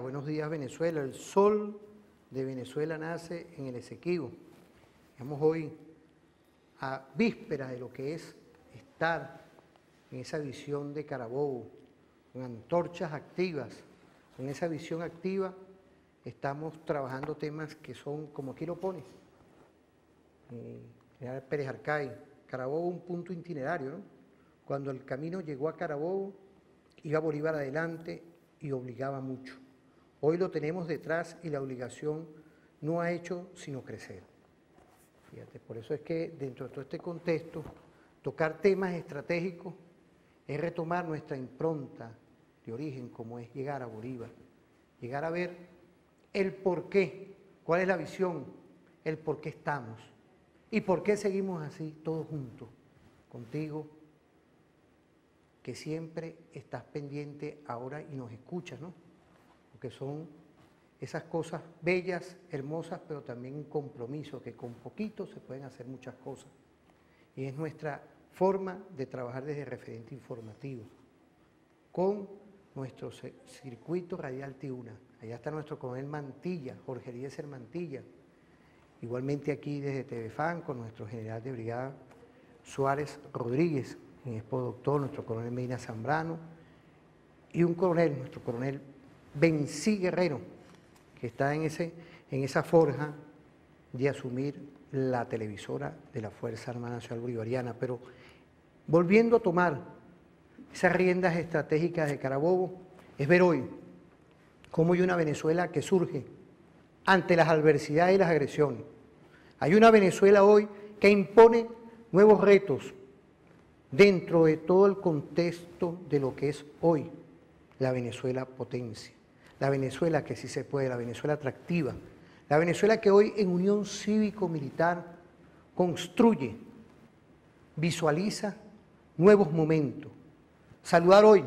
Buenos días Venezuela. El sol de Venezuela nace en el Esequibo. Estamos hoy a víspera de lo que es estar en esa visión de Carabobo, con antorchas activas. En esa visión activa estamos trabajando temas que son, como aquí lo pone, General Pérez Arcay, Carabobo un punto itinerario, ¿no? Cuando el camino llegó a Carabobo, iba Bolívar adelante y obligaba mucho. Hoy lo tenemos detrás y la obligación no ha hecho sino crecer. Fíjate, por eso es que dentro de todo este contexto, tocar temas estratégicos es retomar nuestra impronta de origen, como es llegar a Bolívar, llegar a ver el porqué, cuál es la visión, el por qué estamos y por qué seguimos así todos juntos, contigo, que siempre estás pendiente ahora y nos escuchas, ¿no? Porque son esas cosas bellas, hermosas, pero también un compromiso, que con poquito se pueden hacer muchas cosas. Y es nuestra forma de trabajar desde referente informativo, con nuestro circuito radial T1. Allá está nuestro coronel Mantilla, Jorge Eliezer Mantilla. Igualmente aquí desde TVFAN, con nuestro general de brigada Suárez Rodríguez, en Expo Doctor, nuestro coronel Medina Zambrano, y un coronel, nuestro coronel Bencí Guerrero, que está en esa forja de asumir la televisora de la Fuerza Armada Nacional Bolivariana. Pero volviendo a tomar esas riendas estratégicas de Carabobo, es ver hoy cómo hay una Venezuela que surge ante las adversidades y las agresiones. Hay una Venezuela hoy que impone nuevos retos dentro de todo el contexto de lo que es hoy la Venezuela potencia, la Venezuela que sí se puede, la Venezuela atractiva, la Venezuela que hoy en unión cívico-militar construye, visualiza nuevos momentos. Saludar hoy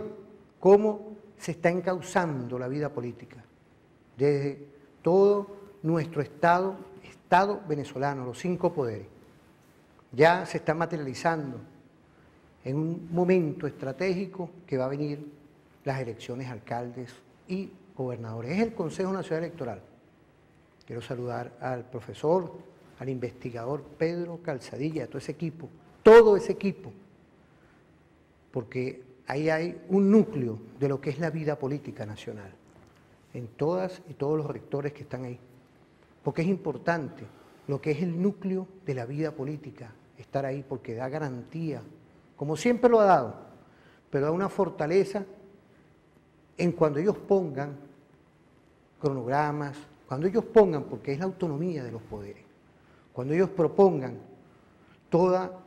cómo se está encauzando la vida política desde todo nuestro Estado venezolano, los 5 poderes. Ya se está materializando en un momento estratégico que va a venir las elecciones alcaldes y gobernadores. Es el Consejo Nacional Electoral. Quiero saludar al profesor, al investigador Pedro Calzadilla, a todo ese equipo, porque ahí hay un núcleo de lo que es la vida política nacional, en todas y todos los rectores que están ahí, porque es importante lo que es el núcleo de la vida política, estar ahí porque da garantía, como siempre lo ha dado, pero da una fortaleza en cuando ellos pongan cronogramas, cuando ellos pongan, porque es la autonomía de los poderes, cuando ellos propongan toda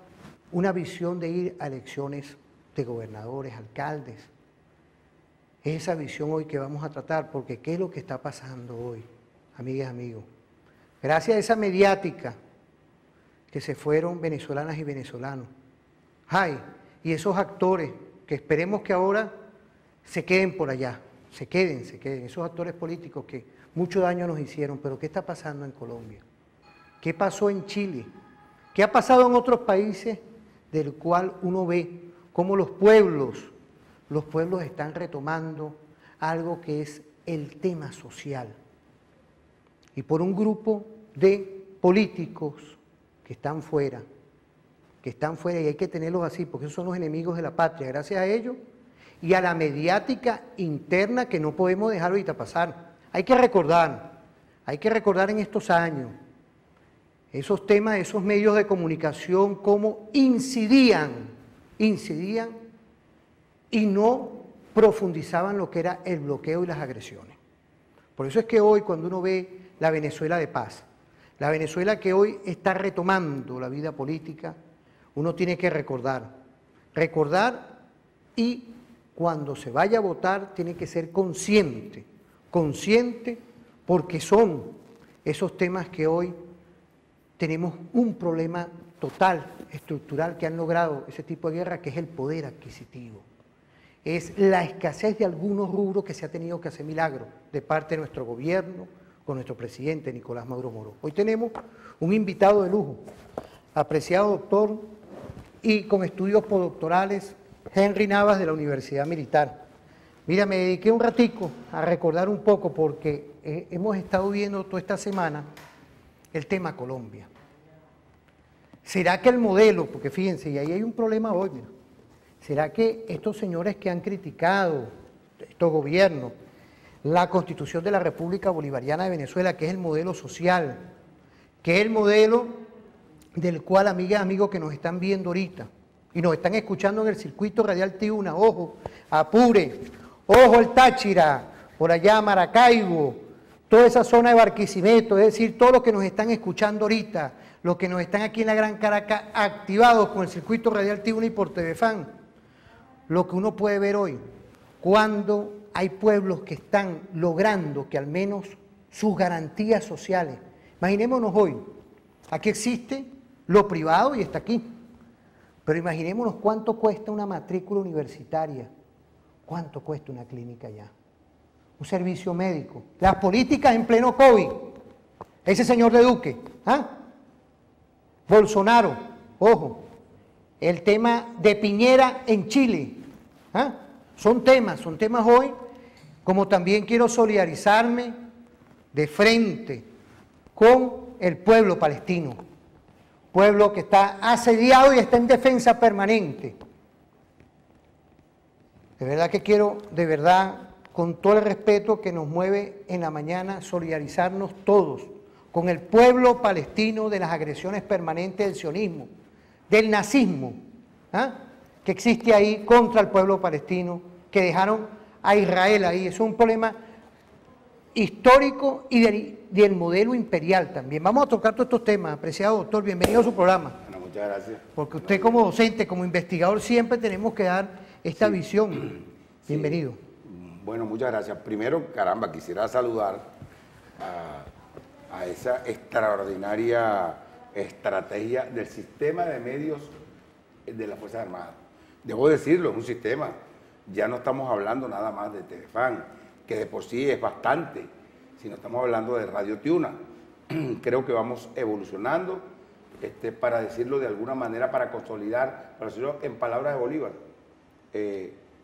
una visión de ir a elecciones de gobernadores, alcaldes, es esa visión hoy que vamos a tratar, porque ¿qué es lo que está pasando hoy, amigas y amigos? Gracias a esa mediática que se fueron venezolanas y venezolanos, y esos actores que esperemos que ahora se queden por allá, se queden, esos actores políticos que mucho daño nos hicieron, pero ¿qué está pasando en Colombia? ¿Qué pasó en Chile? ¿Qué ha pasado en otros países del cual uno ve cómo los pueblos están retomando algo que es el tema social? Y por un grupo de políticos que están fuera y hay que tenerlos así, porque esos son los enemigos de la patria, gracias a ellos y a la mediática interna que no podemos dejar ahorita pasar. Hay que recordar en estos años esos temas, esos medios de comunicación, cómo incidían y no profundizaban lo que era el bloqueo y las agresiones. Por eso es que hoy cuando uno ve la Venezuela de paz, la Venezuela que hoy está retomando la vida política, uno tiene que recordar y cuando se vaya a votar tiene que ser consciente porque son esos temas que hoy tenemos un problema total, estructural que han logrado ese tipo de guerra, que es el poder adquisitivo. Es la escasez de algunos rubros que se ha tenido que hacer milagros de parte de nuestro gobierno, con nuestro presidente Nicolás Maduro Moro. Hoy tenemos un invitado de lujo, apreciado doctor y con estudios postdoctorales, Henry Navas de la Universidad Militar. Mira, me dediqué un ratico a recordar un poco porque hemos estado viendo toda esta semana el tema Colombia. ¿Será que el modelo, porque fíjense, y ahí hay un problema hoy, mira, ¿será que estos señores que han criticado, estos gobiernos, la Constitución de la República Bolivariana de Venezuela, que es el modelo social, que es el modelo del cual, amigas y amigos que nos están viendo ahorita y nos están escuchando en el circuito radial Tibuna, ojo, Apure, ojo el Táchira, por allá Maracaibo, toda esa zona de Barquisimeto, es decir, todos los que nos están escuchando ahorita, los que nos están aquí en la Gran Caracas activados con el circuito radial Tibuna y por Telefan, lo que uno puede ver hoy, cuando hay pueblos que están logrando que al menos sus garantías sociales, imaginémonos hoy, aquí existe lo privado y está aquí, pero imaginémonos cuánto cuesta una matrícula universitaria, cuánto cuesta una clínica allá, un servicio médico, las políticas en pleno COVID, ese señor de Duque, ¿ah? Bolsonaro, ojo, el tema de Piñera en Chile, ¿ah? Son temas hoy, como también quiero solidarizarme de frente con el pueblo palestino, pueblo que está asediado y está en defensa permanente. De verdad que quiero, de verdad, con todo el respeto que nos mueve en la mañana, solidarizarnos todos con el pueblo palestino de las agresiones permanentes del sionismo, del nazismo, ¿ah? Que existe ahí contra el pueblo palestino, que dejaron a Israel ahí. Es un problema histórico y del modelo imperial también. Vamos a tocar todos estos temas, apreciado doctor, bienvenido a su programa. Bueno, muchas gracias. Porque usted como docente, como investigador, siempre tenemos que dar esta visión. Sí. Bienvenido. Bueno, muchas gracias. Primero, caramba, quisiera saludar a esa extraordinaria estrategia del sistema de medios de las Fuerzas Armadas. Debo decirlo, es un sistema. Ya no estamos hablando nada más de Telefan, que de por sí es bastante, sino estamos hablando de Radio Tiuna. Creo que vamos evolucionando, para decirlo de alguna manera, para consolidar, para decirlo en palabras de Bolívar,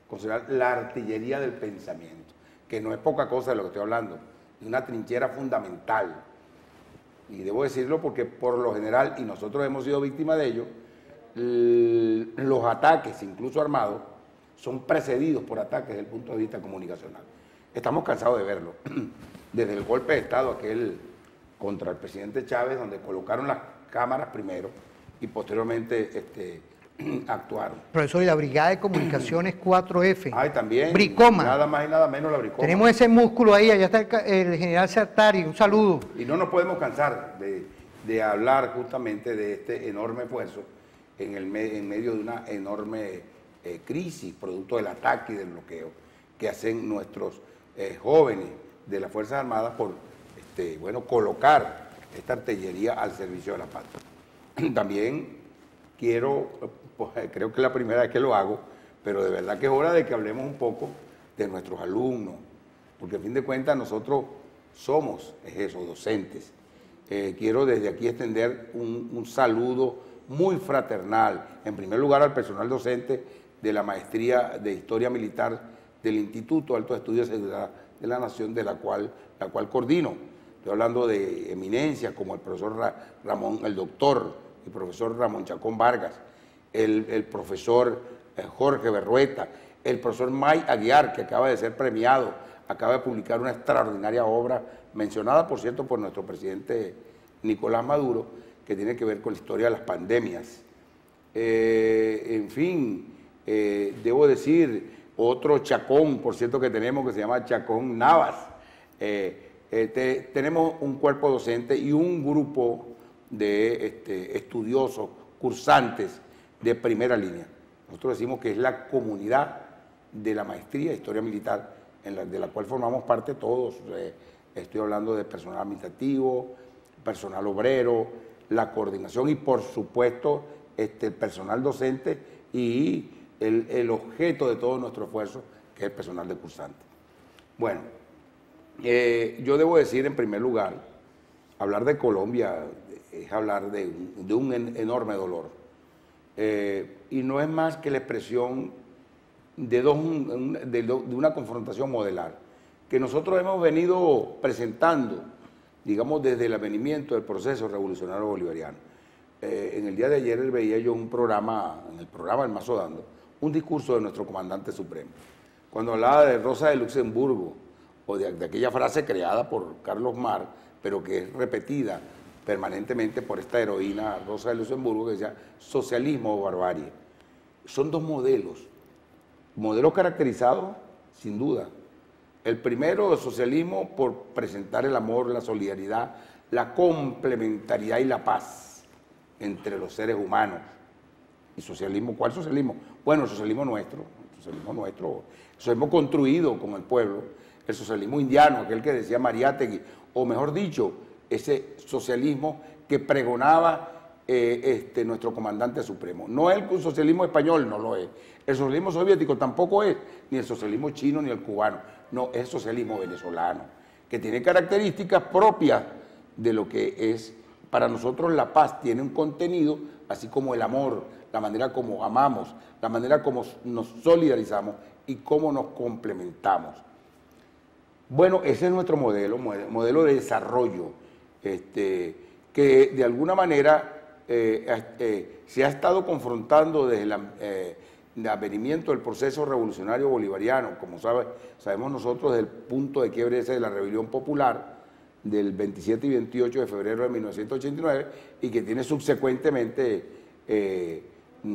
considerar la artillería del pensamiento, que no es poca cosa de lo que estoy hablando, es una trinchera fundamental. Y debo decirlo porque por lo general, y nosotros hemos sido víctimas de ello, los ataques, incluso armados, son precedidos por ataques desde el punto de vista comunicacional. Estamos cansados de verlo. Desde el golpe de Estado aquel contra el presidente Chávez, donde colocaron las cámaras primero y posteriormente actuaron. Profesor, y la Brigada de Comunicaciones 4F. Ay, también. Bricoma. Nada más y nada menos la Bricoma. Tenemos ese músculo ahí, allá está el general Sartari, un saludo. Y no nos podemos cansar de hablar justamente de este enorme esfuerzo en medio de una enorme crisis, producto del ataque y del bloqueo que hacen nuestros jóvenes de las Fuerzas Armadas por colocar esta artillería al servicio de la patria. También quiero, creo que es la primera vez que lo hago, pero de verdad que es hora de que hablemos un poco de nuestros alumnos, porque a fin de cuentas nosotros somos docentes. Quiero desde aquí extender un saludo muy fraternal, en primer lugar al personal docente de la Maestría de Historia Militar del Instituto de Altos Estudios de Seguridad de la Nación, de la cual coordino. Estoy hablando de eminencias como el profesor el doctor y profesor Ramón Chacón Vargas, el profesor Jorge Berrueta, el profesor May Aguiar, que acaba de ser premiado, acaba de publicar una extraordinaria obra, mencionada, por cierto, por nuestro presidente Nicolás Maduro, que tiene que ver con la historia de las pandemias. En fin, debo decir, otro Chacón, por cierto, que tenemos, que se llama Chacón Navas. Tenemos un cuerpo docente y un grupo de estudiosos, cursantes de primera línea. Nosotros decimos que es la comunidad de la Maestría de Historia Militar, de la cual formamos parte todos. Estoy hablando de personal administrativo, personal obrero, la coordinación y por supuesto el personal docente y el objeto de todo nuestro esfuerzo, que es el personal de cursante. Bueno, yo debo decir en primer lugar, hablar de Colombia es hablar de un enorme dolor. Y no es más que la expresión de una confrontación modelar, que nosotros hemos venido presentando, digamos, desde el advenimiento del proceso revolucionario bolivariano. En el día de ayer veía yo un programa, en el programa El Mazo Dando, un discurso de nuestro comandante supremo, cuando hablaba de Rosa de Luxemburgo, o de aquella frase creada por Carlos Marx, pero que es repetida permanentemente por esta heroína Rosa de Luxemburgo, que decía socialismo o barbarie. Son dos modelos caracterizados, sin duda. El primero, el socialismo, por presentar el amor, la solidaridad, la complementariedad y la paz entre los seres humanos. ¿Y socialismo? ¿Cuál socialismo? Bueno, el socialismo nuestro, socialismo construido con el pueblo, el socialismo indiano, aquel que decía Mariátegui, o mejor dicho, ese socialismo que pregonaba nuestro comandante supremo. No es el socialismo español, no lo es. El socialismo soviético tampoco es, ni el socialismo chino ni el cubano. No, es el socialismo venezolano, que tiene características propias de lo que es para nosotros la paz, tiene un contenido, así como el amor, la manera como amamos, la manera como nos solidarizamos y cómo nos complementamos. Bueno, ese es nuestro modelo de desarrollo, que de alguna manera se ha estado confrontando desde el advenimiento del proceso revolucionario bolivariano, como sabemos nosotros, desde el punto de quiebre ese de la rebelión popular, del 27 y 28 de febrero de 1989 y que tiene subsecuentemente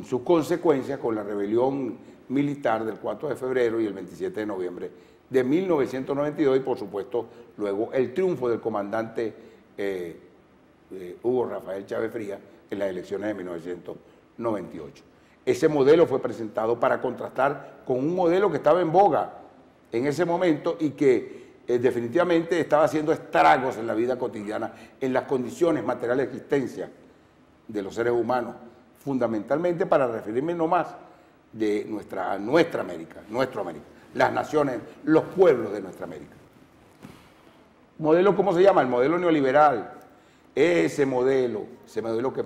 sus consecuencias con la rebelión militar del 4 de febrero y el 27 de noviembre de 1992 y por supuesto luego el triunfo del comandante Hugo Rafael Chávez Frías en las elecciones de 1998. Ese modelo fue presentado para contrastar con un modelo que estaba en boga en ese momento y que definitivamente estaba haciendo estragos en la vida cotidiana, en las condiciones materiales de existencia de los seres humanos, fundamentalmente para referirme no más de nuestra América, las naciones, los pueblos de nuestra América. ¿Modelo cómo se llama? El modelo neoliberal. Ese modelo que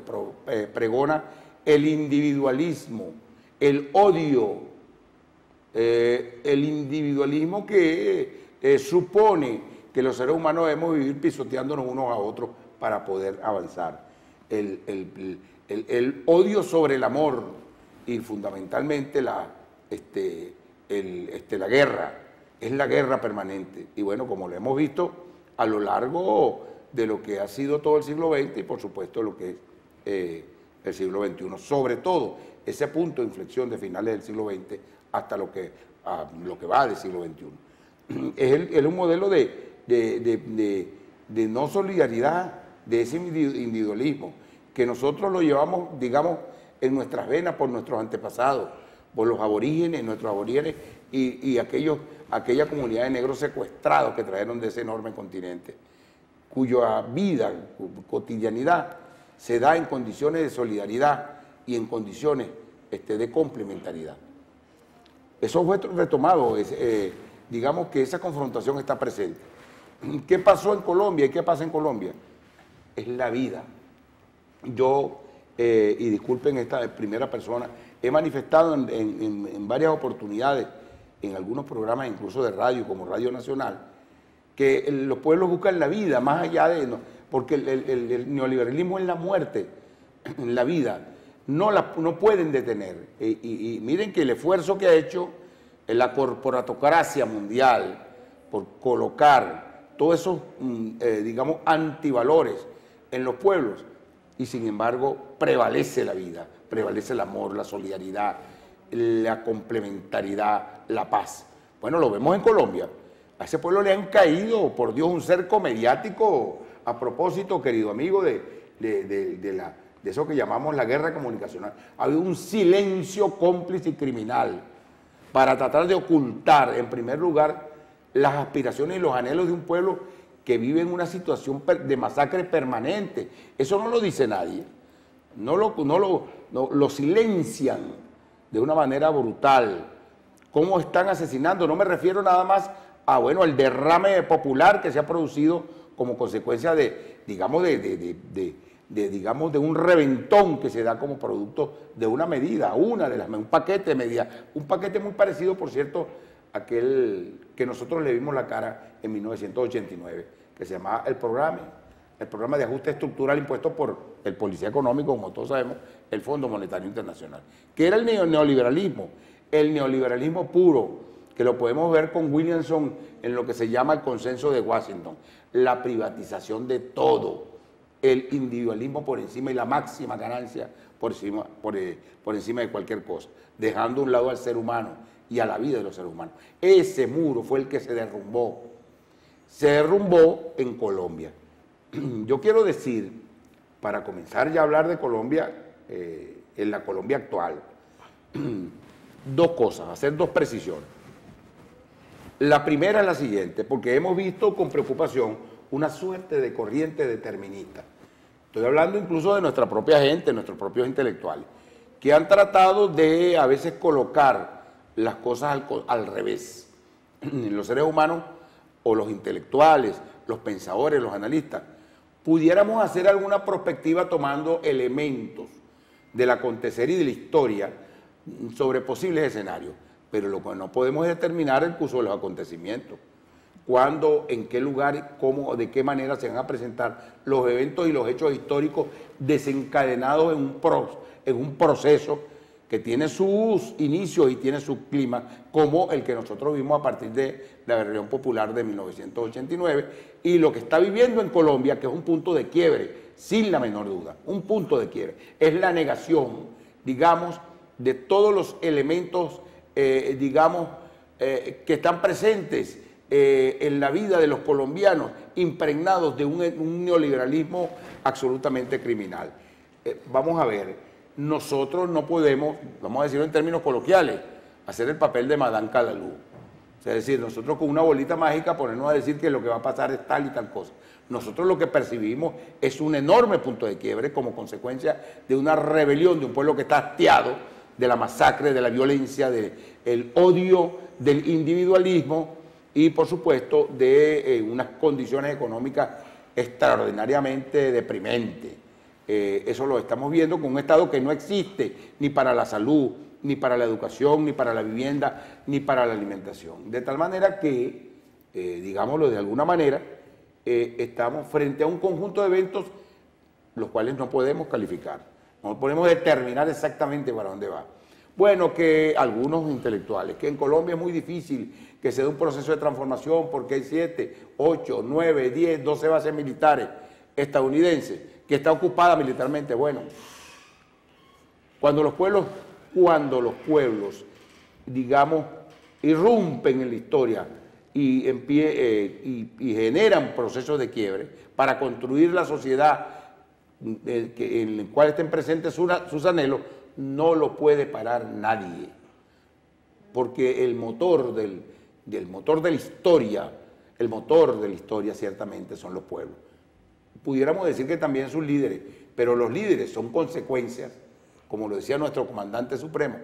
pregona el individualismo, el odio, el individualismo que supone que los seres humanos debemos vivir pisoteándonos unos a otros para poder avanzar. El odio sobre el amor y fundamentalmente la guerra, es la guerra permanente. Y bueno, como lo hemos visto a lo largo de lo que ha sido todo el siglo XX y por supuesto lo que es el siglo XXI, sobre todo ese punto de inflexión de finales del siglo XX hasta lo que va del siglo XXI. Es un modelo de no solidaridad, de ese individualismo, que nosotros lo llevamos, digamos, en nuestras venas por nuestros antepasados, por los aborígenes, nuestros aborígenes y aquella comunidad de negros secuestrados que trajeron de ese enorme continente, cuya vida, cotidianidad, se da en condiciones de solidaridad y en condiciones de complementariedad. Eso fue retomado, digamos que esa confrontación está presente. ¿Qué pasó en Colombia y qué pasa en Colombia? Es la vida. Yo, y disculpen esta primera persona, he manifestado en varias oportunidades, en algunos programas incluso de radio, como Radio Nacional, que los pueblos buscan la vida, más allá de... porque el neoliberalismo es la muerte, en la vida, no pueden detener. Y miren que el esfuerzo que ha hecho la corporatocracia mundial por colocar todos esos, digamos, antivalores en los pueblos, y sin embargo prevalece la vida, prevalece el amor, la solidaridad, la complementariedad, la paz. Bueno, lo vemos en Colombia. A ese pueblo le han caído, por Dios, un cerco mediático a propósito, querido amigo, de eso que llamamos la guerra comunicacional. Ha habido un silencio cómplice y criminal para tratar de ocultar, en primer lugar, las aspiraciones y los anhelos de un pueblo que viven una situación de masacre permanente. Eso no lo dice nadie. Lo silencian de una manera brutal. ¿Cómo están asesinando? No me refiero nada más a, bueno, el derrame popular que se ha producido como consecuencia digamos, de un reventón que se da como producto de una medida, un paquete de medidas, un paquete muy parecido, por cierto, a aquel que nosotros le vimos la cara en 1989, que se llamaba el programa de ajuste estructural impuesto por el Policía Económico, como todos sabemos, el Fondo Monetario Internacional, que era el neoliberalismo puro, que lo podemos ver con Williamson en lo que se llama el consenso de Washington, la privatización de todo, el individualismo por encima y la máxima ganancia por encima de cualquier cosa, dejando a un lado al ser humano y a la vida de los seres humanos. Ese muro fue el que se derrumbó en Colombia. Yo quiero decir, para comenzar ya a hablar de Colombia, en la Colombia actual, dos cosas, hacer dos precisiones. La primera es la siguiente, porque hemos visto con preocupación una suerte de corriente determinista. Estoy hablando incluso de nuestra propia gente, nuestros propios intelectuales, que han tratado de a veces colocar las cosas al revés. Los seres humanos o los intelectuales, los pensadores, los analistas, pudiéramos hacer alguna perspectiva tomando elementos del acontecer y de la historia sobre posibles escenarios, pero lo que no podemos es determinar el curso de los acontecimientos. Cuándo, en qué lugar, cómo, de qué manera se van a presentar los eventos y los hechos históricos desencadenados en un proceso que tiene sus inicios y tiene su clima, como el que nosotros vimos a partir de la rebelión popular de 1989 y lo que está viviendo en Colombia, que es un punto de quiebre, sin la menor duda, un punto de quiebre. Es la negación, digamos, de todos los elementos, que están presentes en la vida de los colombianos, impregnados de un neoliberalismo absolutamente criminal. Vamos a ver, nosotros no podemos, vamos a decirlo en términos coloquiales, hacer el papel de Madame Calalú. O sea, es decir, nosotros con una bolita mágica ponernos a decir que lo que va a pasar es tal y tal cosa. Nosotros lo que percibimos es un enorme punto de quiebre como consecuencia de una rebelión de un pueblo que está hastiado de la masacre, de la violencia, del odio, del individualismo y, por supuesto, de unas condiciones económicas extraordinariamente deprimentes. Eso lo estamos viendo con un Estado que no existe ni para la salud, ni para la educación, ni para la vivienda, ni para la alimentación. De tal manera que, digámoslo de alguna manera, estamos frente a un conjunto de eventos los cuales no podemos calificar, no podemos determinar exactamente para dónde va. Bueno, que algunos intelectuales, que en Colombia es muy difícil que se dé un proceso de transformación porque hay 7, 8, 9, 10, 12 bases militares estadounidenses que está ocupada militarmente. Bueno, cuando los pueblos, digamos, irrumpen en la historia y generan procesos de quiebre para construir la sociedad en la cual estén presentes sus anhelos, no lo puede parar nadie, porque el motor de la historia ciertamente son los pueblos. Pudiéramos decir que también sus líderes, pero los líderes son consecuencias, como lo decía nuestro comandante supremo.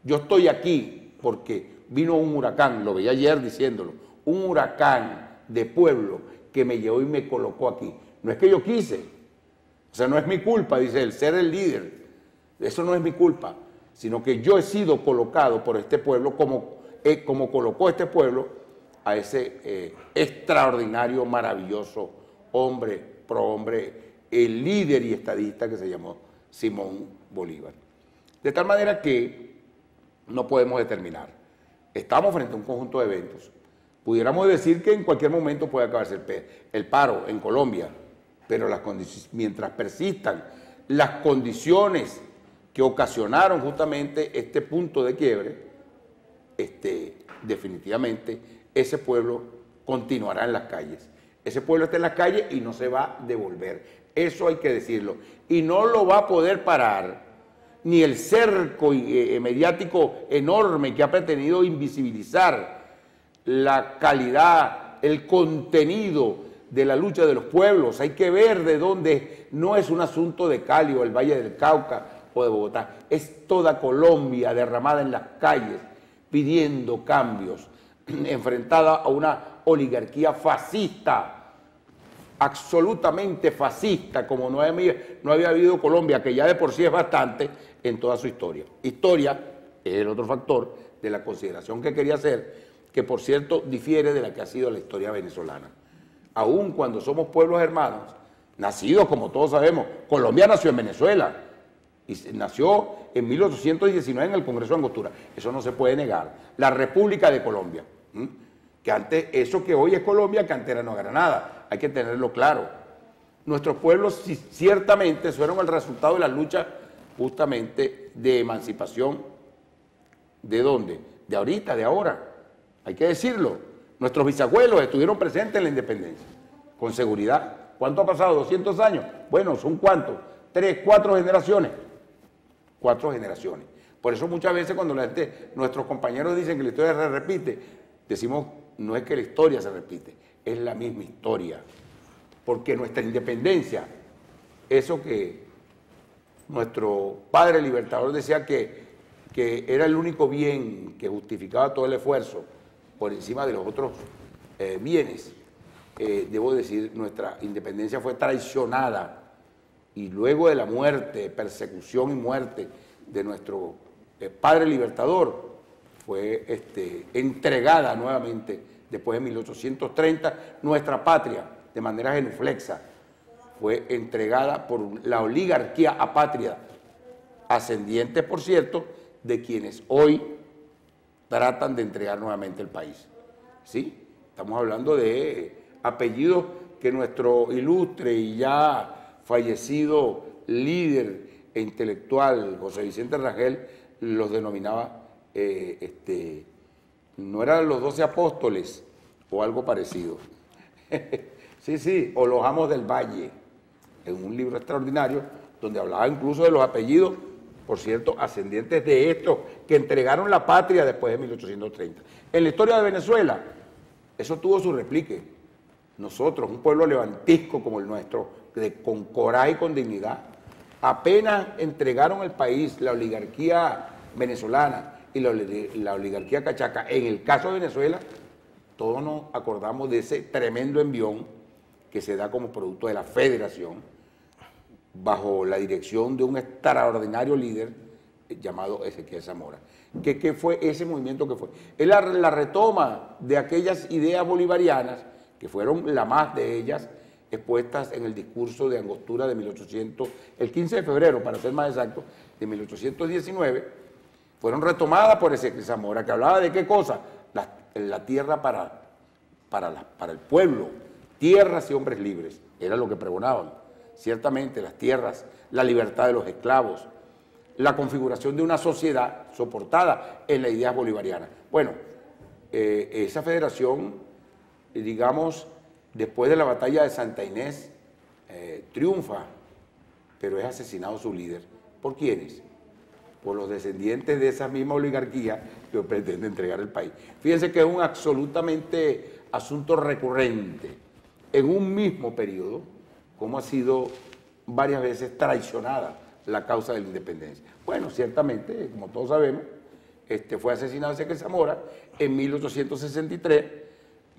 Yo estoy aquí porque vino un huracán, lo veía ayer diciéndolo, un huracán de pueblo que me llevó y me colocó aquí. No es que yo quise, o sea, no es mi culpa, dice él, ser el líder. Eso no es mi culpa, sino que yo he sido colocado por este pueblo como colocó este pueblo a ese extraordinario, maravilloso hombre, prohombre, el líder y estadista que se llamó Simón Bolívar. De tal manera que no podemos determinar. Estamos frente a un conjunto de eventos. Pudiéramos decir que en cualquier momento puede acabarse el paro en Colombia, pero mientras persistan las condiciones que ocasionaron justamente este punto de quiebre, definitivamente ese pueblo continuará en las calles. Ese pueblo está en las calles y no se va a devolver. Eso hay que decirlo. Y no lo va a poder parar ni el cerco mediático enorme que ha pretendido invisibilizar la calidad, el contenido de la lucha de los pueblos, hay que ver de dónde, no es un asunto de Cali o el Valle del Cauca o de Bogotá, es toda Colombia derramada en las calles pidiendo cambios, enfrentada a una oligarquía fascista, absolutamente fascista, como no había habido Colombia, que ya de por sí es bastante en toda su historia. Historia es el otro factor de la consideración que quería hacer, que por cierto difiere de la que ha sido la historia venezolana. Aun cuando somos pueblos hermanos, nacidos como todos sabemos, Colombia nació en Venezuela y nació en 1819 en el Congreso de Angostura, eso no se puede negar, la República de Colombia, que antes, eso que hoy es Colombia, que antes era Nueva Granada, hay que tenerlo claro. Nuestros pueblos ciertamente fueron el resultado de la lucha justamente de emancipación. ¿De dónde? De ahorita, de ahora. Hay que decirlo. Nuestros bisabuelos estuvieron presentes en la independencia, con seguridad. ¿Cuánto ha pasado? 200 años. Bueno, ¿son cuántos? 3, 4 generaciones. 4 generaciones. Por eso muchas veces cuando nuestros compañeros dicen que la historia se repite, decimos, no es que la historia se repite, es la misma historia. Porque nuestra independencia, eso que nuestro padre libertador decía que era el único bien que justificaba todo el esfuerzo por encima de los otros bienes, debo decir, nuestra independencia fue traicionada y luego de la muerte, persecución y muerte de nuestro padre libertador, fue entregada nuevamente después de 1830, nuestra patria, de manera genuflexa, fue entregada por la oligarquía apátrida, ascendiente, por cierto, de quienes hoy tratan de entregar nuevamente el país. ¿Sí? Estamos hablando de apellidos que nuestro ilustre y ya fallecido líder e intelectual, José Vicente Rangel, los denominaba, no eran los 12 apóstoles o algo parecido. Sí, o los amos del Valle, en un libro extraordinario donde hablaba incluso de los apellidos, por cierto, ascendientes de estos que entregaron la patria después de 1830. En la historia de Venezuela, eso tuvo su replique. Nosotros, un pueblo levantisco como el nuestro, con coraje y con dignidad, apenas entregaron el país, la oligarquía venezolana y la oligarquía cachaca, en el caso de Venezuela, todos nos acordamos de ese tremendo envión que se da como producto de la federación, bajo la dirección de un extraordinario líder llamado Ezequiel Zamora. ¿Qué fue ese movimiento que fue? Es la retoma de aquellas ideas bolivarianas, que fueron la más de ellas expuestas en el discurso de Angostura de 1800, el 15 de febrero, para ser más exacto, de 1819, fueron retomadas por Ezequiel Zamora, que hablaba de qué cosa, la tierra para el pueblo, tierras y hombres libres, era lo que pregonaban. Ciertamente las tierras, la libertad de los esclavos, la configuración de una sociedad soportada en la idea bolivariana. Bueno, esa federación, digamos, después de la batalla de Santa Inés, triunfa, pero es asesinado su líder. ¿Por quiénes? Por los descendientes de esa misma oligarquía que pretende entregar el país. Fíjense que es un absolutamente asunto recurrente en un mismo periodo, cómo ha sido varias veces traicionada la causa de la independencia. Bueno, ciertamente, como todos sabemos, fue asesinado Ezequiel Zamora en 1863,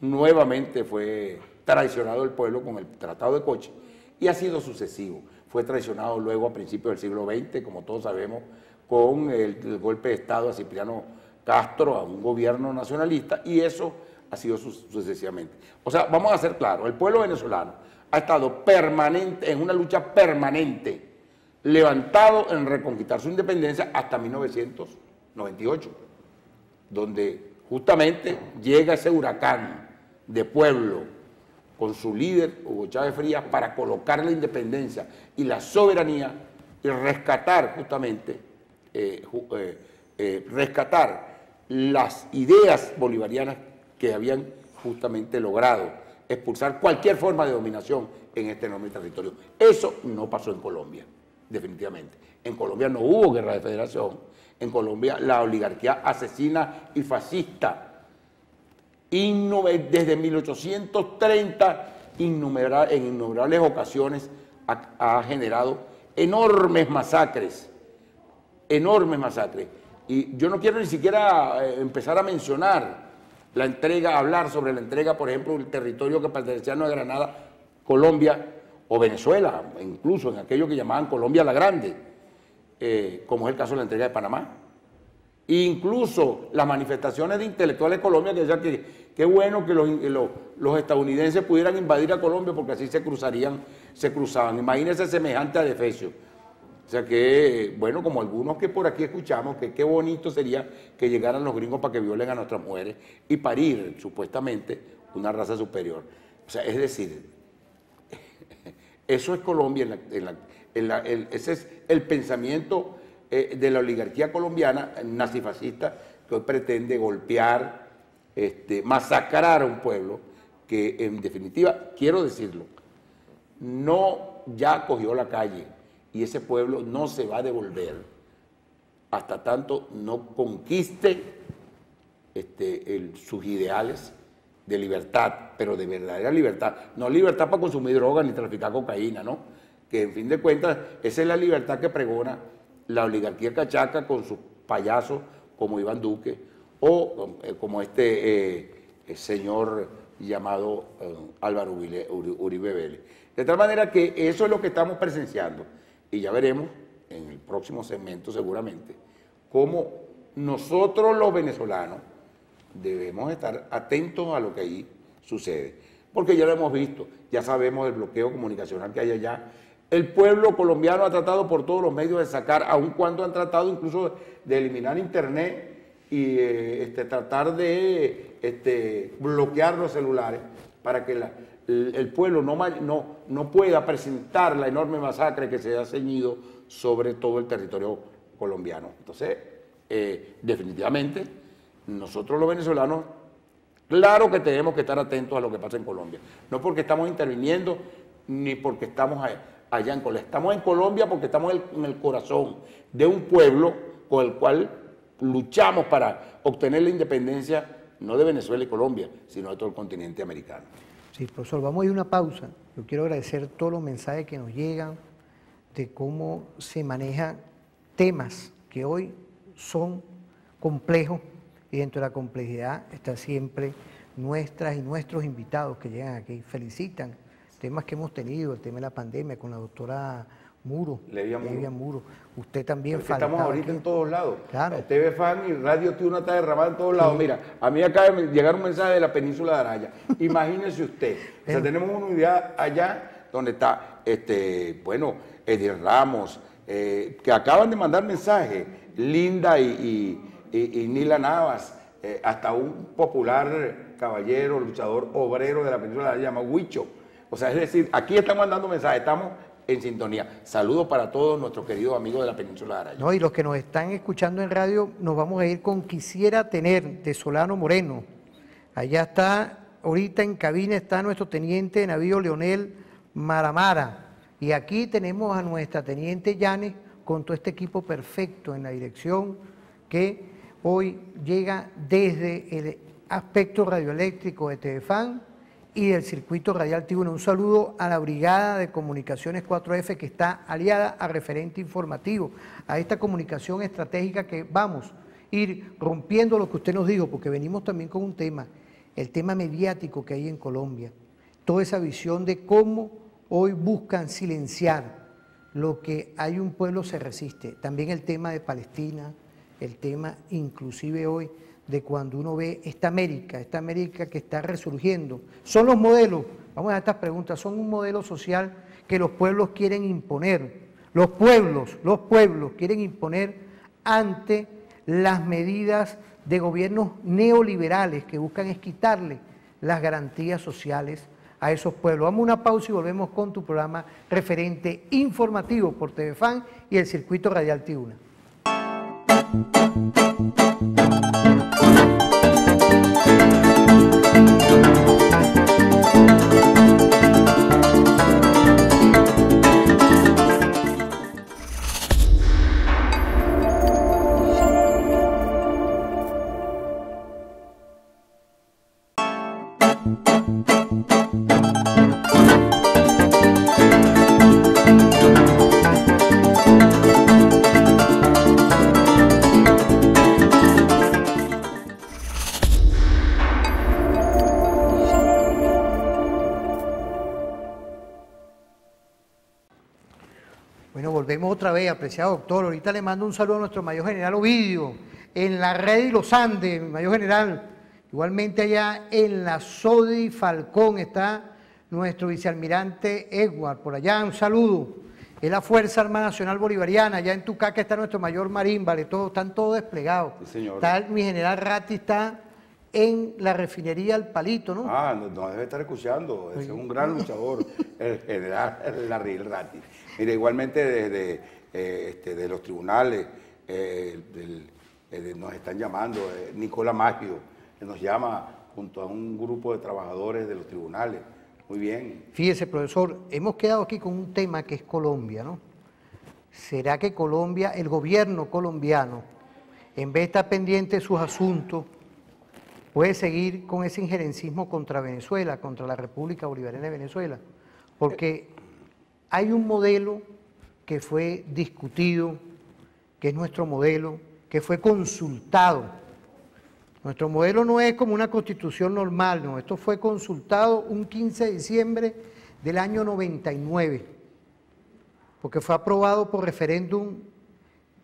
nuevamente fue traicionado el pueblo con el Tratado de Coche y ha sido sucesivo. Fue traicionado luego a principios del siglo XX, como todos sabemos, con el golpe de Estado a Cipriano Castro, a un gobierno nacionalista, y eso ha sido sucesivamente. O sea, vamos a ser claros, el pueblo venezolano ha estado permanente, en una lucha permanente, levantado en reconquistar su independencia hasta 1998, donde justamente llega ese huracán de pueblo con su líder, Hugo Chávez Frías, para colocar la independencia y la soberanía y rescatar justamente, rescatar las ideas bolivarianas que habían justamente logrado expulsar cualquier forma de dominación en este enorme territorio. Eso no pasó en Colombia, definitivamente. En Colombia no hubo guerra de federación. En Colombia la oligarquía asesina y fascista desde 1830 en innumerables ocasiones ha generado enormes masacres. Y yo no quiero ni siquiera empezar a mencionar la entrega, hablar sobre la entrega, por ejemplo, del territorio que pertenecía a Nueva Granada, Colombia o Venezuela, incluso en aquello que llamaban Colombia la Grande, como es el caso de la entrega de Panamá. Incluso las manifestaciones de intelectuales de Colombia que decían que qué bueno que los estadounidenses pudieran invadir a Colombia porque así se cruzaban. Imagínense semejante adefesio. O sea que, bueno, como algunos que por aquí escuchamos, que qué bonito sería que llegaran los gringos para que violen a nuestras mujeres y parir, supuestamente, una raza superior. O sea, es decir, eso es Colombia, ese es el pensamiento de la oligarquía colombiana nazifascista que hoy pretende golpear, masacrar a un pueblo que, en definitiva, quiero decirlo, no ya cogió la calle. Y ese pueblo no se va a devolver hasta tanto no conquiste sus ideales de libertad, pero de verdadera libertad. No libertad para consumir drogas ni traficar cocaína, ¿no? Que en fin de cuentas, esa es la libertad que pregona la oligarquía cachaca con sus payasos como Iván Duque o como señor llamado Álvaro Uribe Vélez. De tal manera que eso es lo que estamos presenciando. Y ya veremos en el próximo segmento seguramente cómo nosotros los venezolanos debemos estar atentos a lo que ahí sucede. Porque ya lo hemos visto, ya sabemos del bloqueo comunicacional que hay allá. El pueblo colombiano ha tratado por todos los medios de sacar, aun cuando han tratado incluso de eliminar internet y tratar de bloquear los celulares para que el pueblo no pueda presentar la enorme masacre que se ha ceñido sobre todo el territorio colombiano. Entonces, definitivamente, nosotros los venezolanos, claro que tenemos que estar atentos a lo que pasa en Colombia. No porque estamos interviniendo, ni porque estamos allá en Colombia. Estamos en Colombia porque estamos en el corazón de un pueblo con el cual luchamos para obtener la independencia, no de Venezuela y Colombia, sino de todo el continente americano. Sí, profesor, vamos a ir a una pausa. Yo quiero agradecer todos los mensajes que nos llegan de cómo se manejan temas que hoy son complejos y dentro de la complejidad está siempre nuestras y nuestros invitados que llegan aquí. Felicitan temas que hemos tenido, el tema de la pandemia con la doctora Levia Muro. Usted también estamos ahorita aquí en todos lados. Claro. TV Fan y Radio Tiuna está derramada en todos lados. Mira, a mí acaba de llegar un mensaje de la península de Araya. Imagínese usted. O sea, tenemos una unidad allá donde está, Edir Ramos, que acaban de mandar mensajes. Linda y Nila Navas, hasta un popular caballero, luchador obrero de la península de Araya, llamado Huicho. O sea, es decir, aquí estamos mandando mensajes, estamos en sintonía. Saludos para todos nuestros queridos amigos de la península de Araya. No, y los que nos están escuchando en radio, nos vamos a ir con Quisiera Tener, de Solano Moreno. Allá está, ahorita en cabina está nuestro teniente de navío Leonel Maramara. Y aquí tenemos a nuestra teniente Yanes con todo este equipo perfecto en la dirección que hoy llega desde el aspecto radioeléctrico de Telefan y del circuito radial Tribuna. Un saludo a la Brigada de Comunicaciones 4F que está aliada a Referente Informativo, a esta comunicación estratégica que vamos a ir rompiendo lo que usted nos dijo, porque venimos también con un tema, el tema mediático que hay en Colombia, toda esa visión de cómo hoy buscan silenciar lo que hay un pueblo se resiste, también el tema de Palestina, el tema inclusive hoy de cuando uno ve esta América que está resurgiendo. Son los modelos, vamos a estas preguntas, son un modelo social que los pueblos quieren imponer, los pueblos quieren imponer ante las medidas de gobiernos neoliberales que buscan es quitarle las garantías sociales a esos pueblos. Vamos a una pausa y volvemos con tu programa Referente Informativo por Telefan y el Circuito Radial Tribuna. vemos otra vez, apreciado doctor. Ahorita le mando un saludo a nuestro mayor general Ovidio, en la red y los Andes, mayor general. Igualmente allá en la Sodi Falcón está nuestro vicealmirante Edward, por allá, un saludo. Es la Fuerza Armada Nacional Bolivariana, allá en Tucaca está nuestro mayor Marín, vale, están todos desplegados. Sí, señor. Mi general Ratti está en la refinería El Palito, ¿no? Ah, no debe estar escuchando, es un gran luchador, el general Larry Ratti. Mira, igualmente desde de los tribunales nos están llamando, Nicolás Maggio nos llama junto a un grupo de trabajadores de los tribunales. Muy bien. Fíjese, profesor, hemos quedado aquí con un tema que es Colombia, ¿no? ¿Será que Colombia, el gobierno colombiano, en vez de estar pendiente de sus asuntos, puede seguir con ese injerencismo contra Venezuela, contra la República Bolivariana de Venezuela? Porque hay un modelo que fue discutido, que es nuestro modelo, que fue consultado. Nuestro modelo no es como una constitución normal, no, esto fue consultado un 15 de diciembre del año 99, porque fue aprobado por referéndum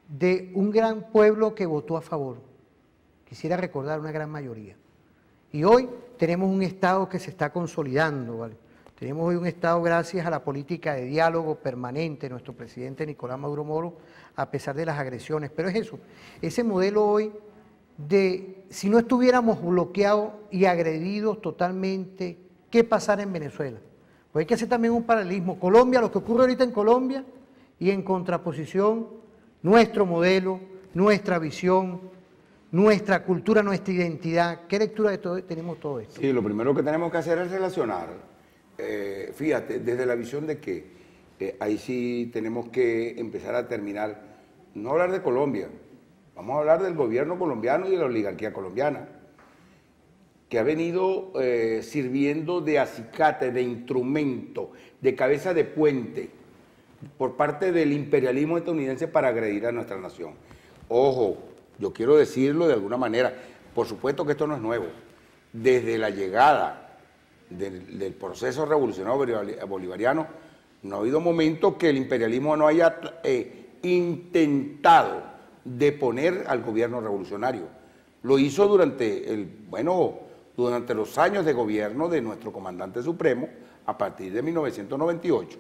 de un gran pueblo que votó a favor. Quisiera recordar una gran mayoría. Y hoy tenemos un Estado que se está consolidando, ¿vale? Tenemos hoy un Estado gracias a la política de diálogo permanente de nuestro presidente Nicolás Maduro Moro, a pesar de las agresiones. Pero es eso, ese modelo hoy de si no estuviéramos bloqueados y agredidos totalmente, ¿qué pasará en Venezuela? Pues hay que hacer también un paralelismo. Colombia, lo que ocurre ahorita en Colombia, y en contraposición, nuestro modelo, nuestra visión, nuestra cultura, nuestra identidad. ¿Qué lectura de tenemos todo esto? Sí, lo primero que tenemos que hacer es relacionar, fíjate, desde la visión de que ahí sí tenemos que empezar a terminar, no hablar de Colombia, vamos a hablar del gobierno colombiano y de la oligarquía colombiana, que ha venido sirviendo de acicate, de instrumento, de cabeza de puente por parte del imperialismo estadounidense para agredir a nuestra nación. Ojo, yo quiero decirlo de alguna manera, por supuesto que esto no es nuevo. Desde la llegada del proceso revolucionario bolivariano, no ha habido momento que el imperialismo no haya intentado deponer al gobierno revolucionario. Lo hizo durante los años de gobierno de nuestro comandante supremo a partir de 1998.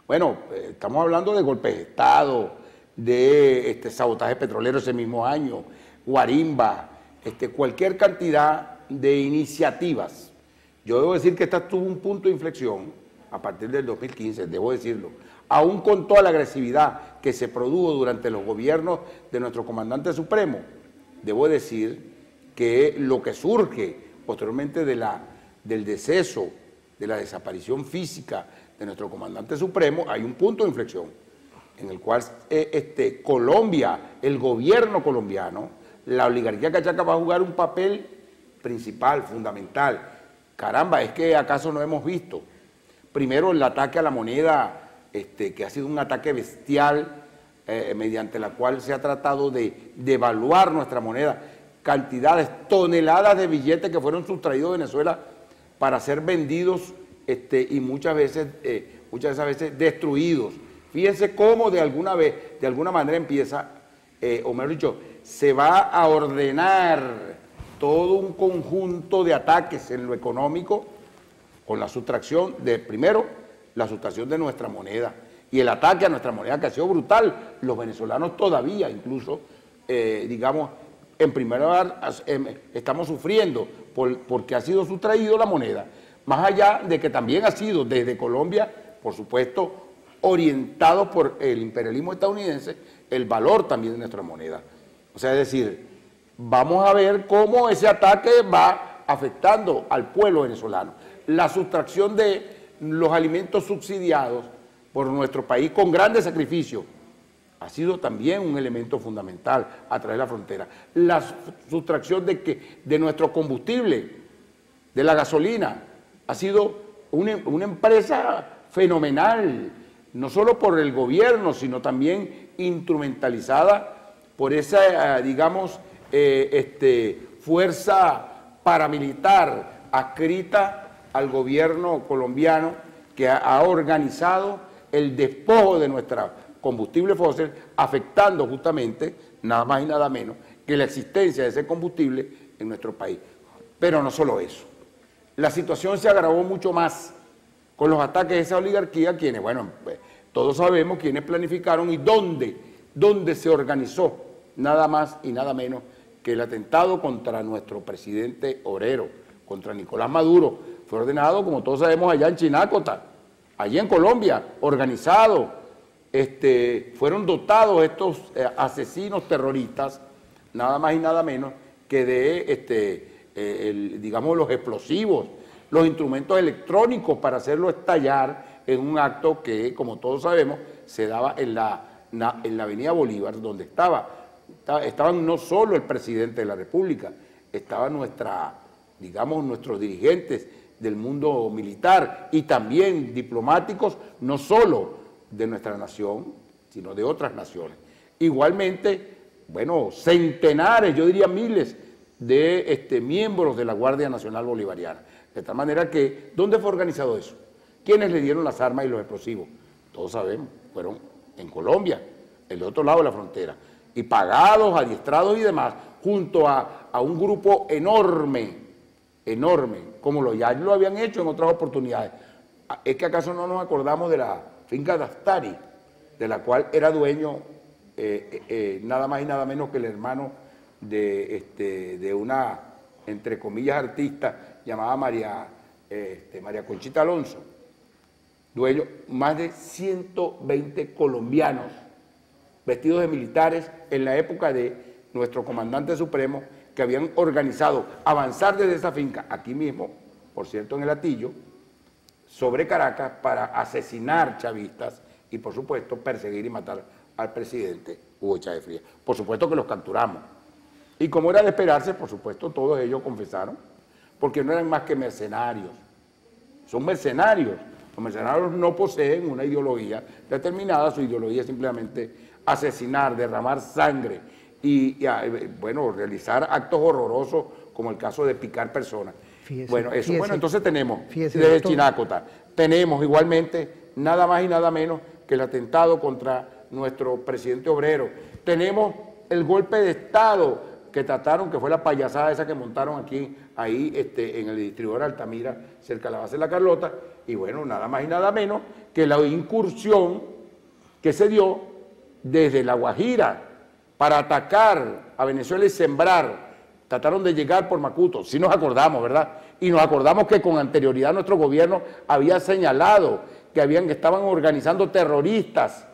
Bueno, estamos hablando de golpes de Estado, de sabotaje petrolero ese mismo año, guarimba, cualquier cantidad de iniciativas. Yo debo decir que esta tuvo un punto de inflexión a partir del 2015, debo decirlo, aún con toda la agresividad que se produjo durante los gobiernos de nuestro comandante supremo. Debo decir que lo que surge posteriormente del deceso, de la desaparición física de nuestro comandante supremo, hay un punto de inflexión en el cual Colombia, el gobierno colombiano, la oligarquía cachaca va a jugar un papel principal, fundamental. Caramba, es que acaso no hemos visto. Primero el ataque a la moneda, que ha sido un ataque bestial, mediante la cual se ha tratado de devaluar nuestra moneda, cantidades, toneladas de billetes que fueron sustraídos de Venezuela para ser vendidos y muchas de esas veces destruidos. Fíjense cómo de alguna manera empieza, o mejor dicho, se va a ordenar todo un conjunto de ataques en lo económico con la sustracción primero, la sustracción de nuestra moneda y el ataque a nuestra moneda que ha sido brutal. Los venezolanos todavía incluso, digamos, en primer lugar estamos sufriendo porque ha sido sustraído la moneda, más allá de que también ha sido desde Colombia, por supuesto, orientado por el imperialismo estadounidense, el valor también de nuestra moneda. O sea, es decir, vamos a ver cómo ese ataque va afectando al pueblo venezolano. La sustracción de los alimentos subsidiados por nuestro país con grandes sacrificios ha sido también un elemento fundamental a través de la frontera. La sustracción de nuestro combustible, de la gasolina, ha sido una empresa fenomenal, no solo por el gobierno, sino también instrumentalizada por esa, digamos, fuerza paramilitar adscrita al gobierno colombiano que ha organizado el despojo de nuestra combustible fósil, afectando justamente nada más y nada menos que la existencia de ese combustible en nuestro país. Pero no solo eso, la situación se agravó mucho más con los ataques de esa oligarquía, quienes, bueno, pues, todos sabemos quiénes planificaron y dónde se organizó nada más y nada menos que el atentado contra nuestro presidente obrero, contra Nicolás Maduro. Fue ordenado, como todos sabemos, allá en Chinácota, allí en Colombia, organizado. Fueron dotados estos asesinos terroristas, nada más y nada menos que de, digamos, los explosivos, los instrumentos electrónicos para hacerlo estallar en un acto que, como todos sabemos, se daba en la avenida Bolívar, donde estaban no solo el presidente de la República, estaban nuestros dirigentes del mundo militar y también diplomáticos, no solo de nuestra nación, sino de otras naciones. Igualmente, bueno, centenares, yo diría miles, de miembros de la Guardia Nacional Bolivariana. De tal manera que, ¿dónde fue organizado eso? ¿Quiénes le dieron las armas y los explosivos? Todos sabemos, fueron en Colombia, el otro lado de la frontera, y pagados, adiestrados y demás, junto a un grupo enorme, como ya lo habían hecho en otras oportunidades. ¿Es que acaso no nos acordamos de la finca Daftari, de la cual era dueño nada más y nada menos que el hermano de una, entre comillas, artista llamada María Conchita Alonso? Dueño, más de 120 colombianos vestidos de militares en la época de nuestro comandante supremo, que habían organizado avanzar desde esa finca, aquí mismo, por cierto, en el Hatillo, sobre Caracas, para asesinar chavistas y, por supuesto, perseguir y matar al presidente Hugo Chávez Frías. Por supuesto que los capturamos. Y como era de esperarse, por supuesto, todos ellos confesaron, porque no eran más que mercenarios. Son mercenarios. Los mercenarios no poseen una ideología determinada, su ideología es simplemente asesinar, derramar sangre y bueno, realizar actos horrorosos como el caso de picar personas. Fíjese, bueno, eso, fíjese, bueno, entonces tenemos fíjese, desde doctor, Chinácota, tenemos igualmente nada más y nada menos que el atentado contra nuestro presidente obrero, tenemos el golpe de Estado que trataron, que fue la payasada esa que montaron ahí en el distribuidor Altamira, cerca de la base de la Carlota, y bueno, nada más y nada menos que la incursión que se dio desde La Guajira para atacar a Venezuela y sembrar. Trataron de llegar por Macuto, sí nos acordamos, ¿verdad? Y nos acordamos que con anterioridad nuestro gobierno había señalado que estaban organizando terroristas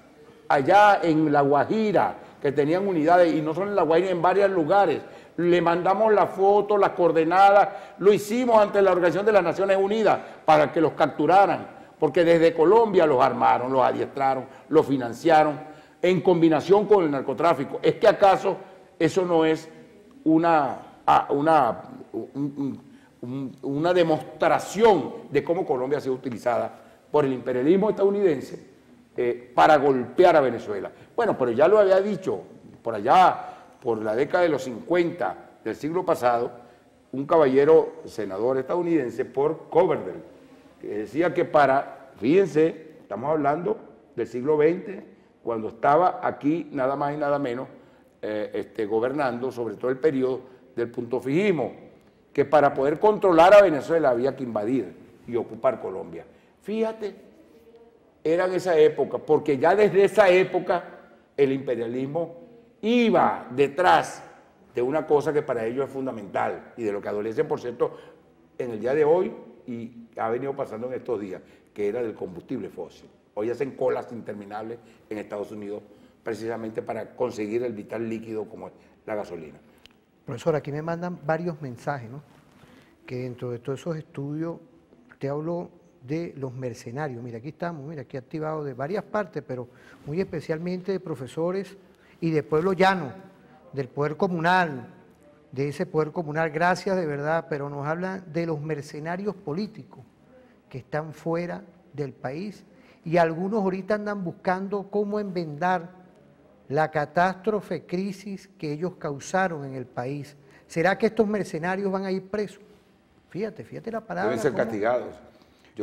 allá en La Guajira, que tenían unidades, y no solo en La Guajira, en varios lugares. Le mandamos la foto, las coordenadas, lo hicimos ante la Organización de las Naciones Unidas para que los capturaran, porque desde Colombia los armaron, los adiestraron, los financiaron, en combinación con el narcotráfico. ¿Es que acaso eso no es una demostración de cómo Colombia ha sido utilizada por el imperialismo estadounidense para golpear a Venezuela? Bueno, pero ya lo había dicho por allá, por la década de los 50 del siglo pasado, un caballero senador estadounidense, Paul Coverdell, que decía que fíjense, estamos hablando del siglo XX, cuando estaba aquí nada más y nada menos gobernando, sobre todo el periodo del puntofijismo, que para poder controlar a Venezuela había que invadir y ocupar Colombia. Fíjate, era en esa época, porque ya desde esa época el imperialismo iba detrás de una cosa que para ellos es fundamental y de lo que adolecen, por cierto, en el día de hoy y ha venido pasando en estos días, que era del combustible fósil. Hoy hacen colas interminables en Estados Unidos precisamente para conseguir el vital líquido como es la gasolina. Profesor, aquí me mandan varios mensajes, ¿no? Que dentro de todos esos estudios te hablo de los mercenarios. Mira, aquí estamos, mira, aquí activados de varias partes, pero muy especialmente de profesores y de pueblo llano, del poder comunal, de ese poder comunal, gracias de verdad, pero nos hablan de los mercenarios políticos que están fuera del país y algunos ahorita andan buscando cómo enmendar la catástrofe, crisis que ellos causaron en el país. ¿Será que estos mercenarios van a ir presos? Fíjate la parada. Deben ser castigados.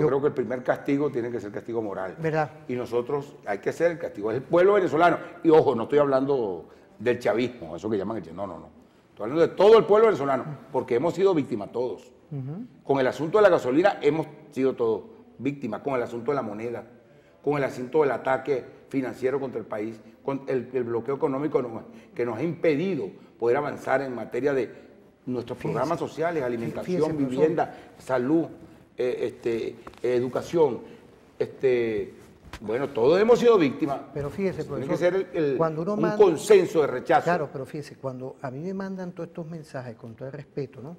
Yo creo que el primer castigo tiene que ser castigo moral. ¿Verdad? Y nosotros hay que hacer el castigo del pueblo venezolano. Y ojo, no estoy hablando del chavismo, eso que llaman el chavismo. No. Estoy hablando de todo el pueblo venezolano, porque hemos sido víctimas todos. Con el asunto de la gasolina hemos sido todos víctimas, con el asunto de la moneda, con el asunto del ataque financiero contra el país, con el bloqueo económico que nos ha impedido poder avanzar en materia de nuestros programas sociales, alimentación, vivienda, salud, educación. Bueno, todos hemos sido víctimas. Pero fíjese, profesor, tiene que ser cuando uno un consenso de rechazo. Claro, pero fíjese, cuando a mí me mandan todos estos mensajes, con todo el respeto, ¿no?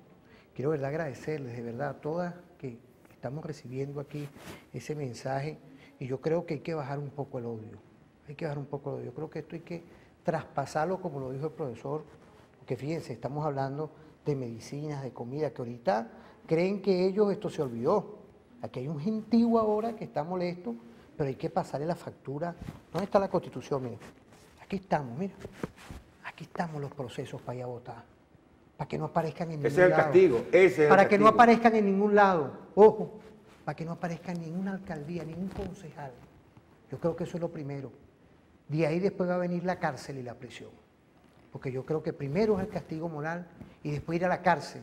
Quiero, ¿verdad?, agradecerles de verdad a todas que estamos recibiendo aquí ese mensaje, y yo creo que hay que bajar un poco el odio. Hay que bajar un poco el odio. Yo creo que esto hay que traspasarlo, como lo dijo el profesor, porque fíjense, estamos hablando de medicinas, de comida, que ahorita creen que ellos esto se olvidó. Aquí hay un gentío ahora que está molesto, pero hay que pasarle la factura. ¿Dónde está la Constitución? Mira, aquí estamos, mira. Aquí estamos los procesos para ir a votar. Para que no aparezcan en ningún lado. Ese es el castigo, ese es el Para que castigo. no aparezcan en ningún lado. Ojo, para que no aparezca en ninguna alcaldía, ningún concejal. Yo creo que eso es lo primero. De ahí después va a venir la cárcel y la prisión. Porque yo creo que primero es el castigo moral y después ir a la cárcel.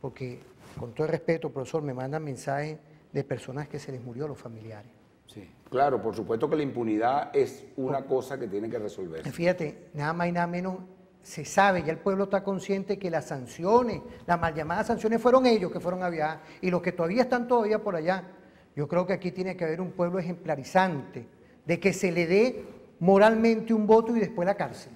Porque, con todo el respeto, profesor, me mandan mensajes de personas que se les murió a los familiares. Sí, claro, por supuesto que la impunidad es una cosa que tiene que resolverse. Fíjate, nada más y nada menos, se sabe, ya el pueblo está consciente que las sanciones, las mal llamadas sanciones, fueron ellos que fueron a viajar, y los que todavía están todavía por allá. Yo creo que aquí tiene que haber un pueblo ejemplarizante, de que se le dé moralmente un voto y después la cárcel.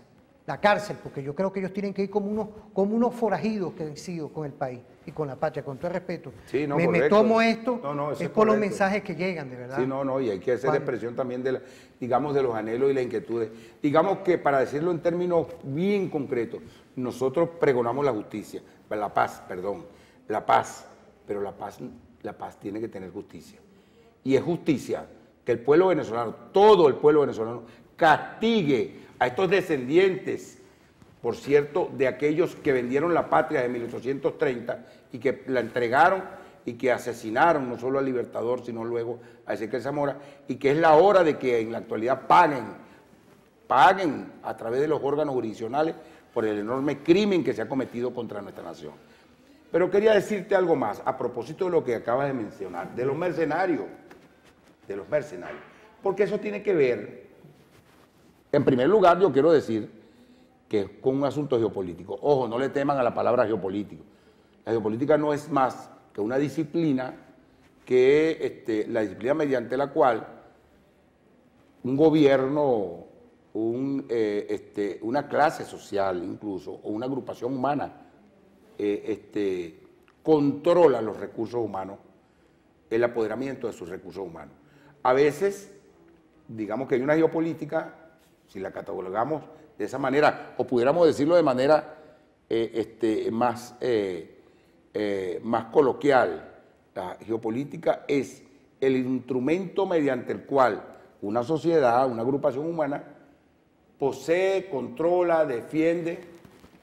La cárcel, porque yo creo que ellos tienen que ir como unos forajidos que han sido con el país y con la patria, con todo el respeto. Sí, no, me tomo esto, eso es por los correcto. mensajes que llegan, de verdad. Sí, y hay que hacer expresión también de, digamos, de los anhelos y las inquietudes. Digamos que, para decirlo en términos bien concretos, nosotros pregonamos la justicia, la paz, pero la paz tiene que tener justicia. Y es justicia que el pueblo venezolano, todo el pueblo venezolano, castigue a estos descendientes, por cierto, de aquellos que vendieron la patria de 1830 y que la entregaron y que asesinaron no solo al Libertador, sino luego a Ezequiel Zamora, y que es la hora de que en la actualidad paguen a través de los órganos jurisdiccionales por el enorme crimen que se ha cometido contra nuestra nación. Pero quería decirte algo más a propósito de lo que acabas de mencionar, de los mercenarios, porque eso tiene que ver. En primer lugar, yo quiero decir que es con un asunto geopolítico. Ojo, no le teman a la palabra geopolítico. La geopolítica no es más que una disciplina la disciplina mediante la cual un gobierno, una clase social incluso, o una agrupación humana, controla los recursos humanos, el apoderamiento de sus recursos humanos. A veces, digamos que hay una geopolítica, si la catalogamos de esa manera, o pudiéramos decirlo de manera más coloquial, la geopolítica es el instrumento mediante el cual una sociedad, una agrupación humana, posee, controla, defiende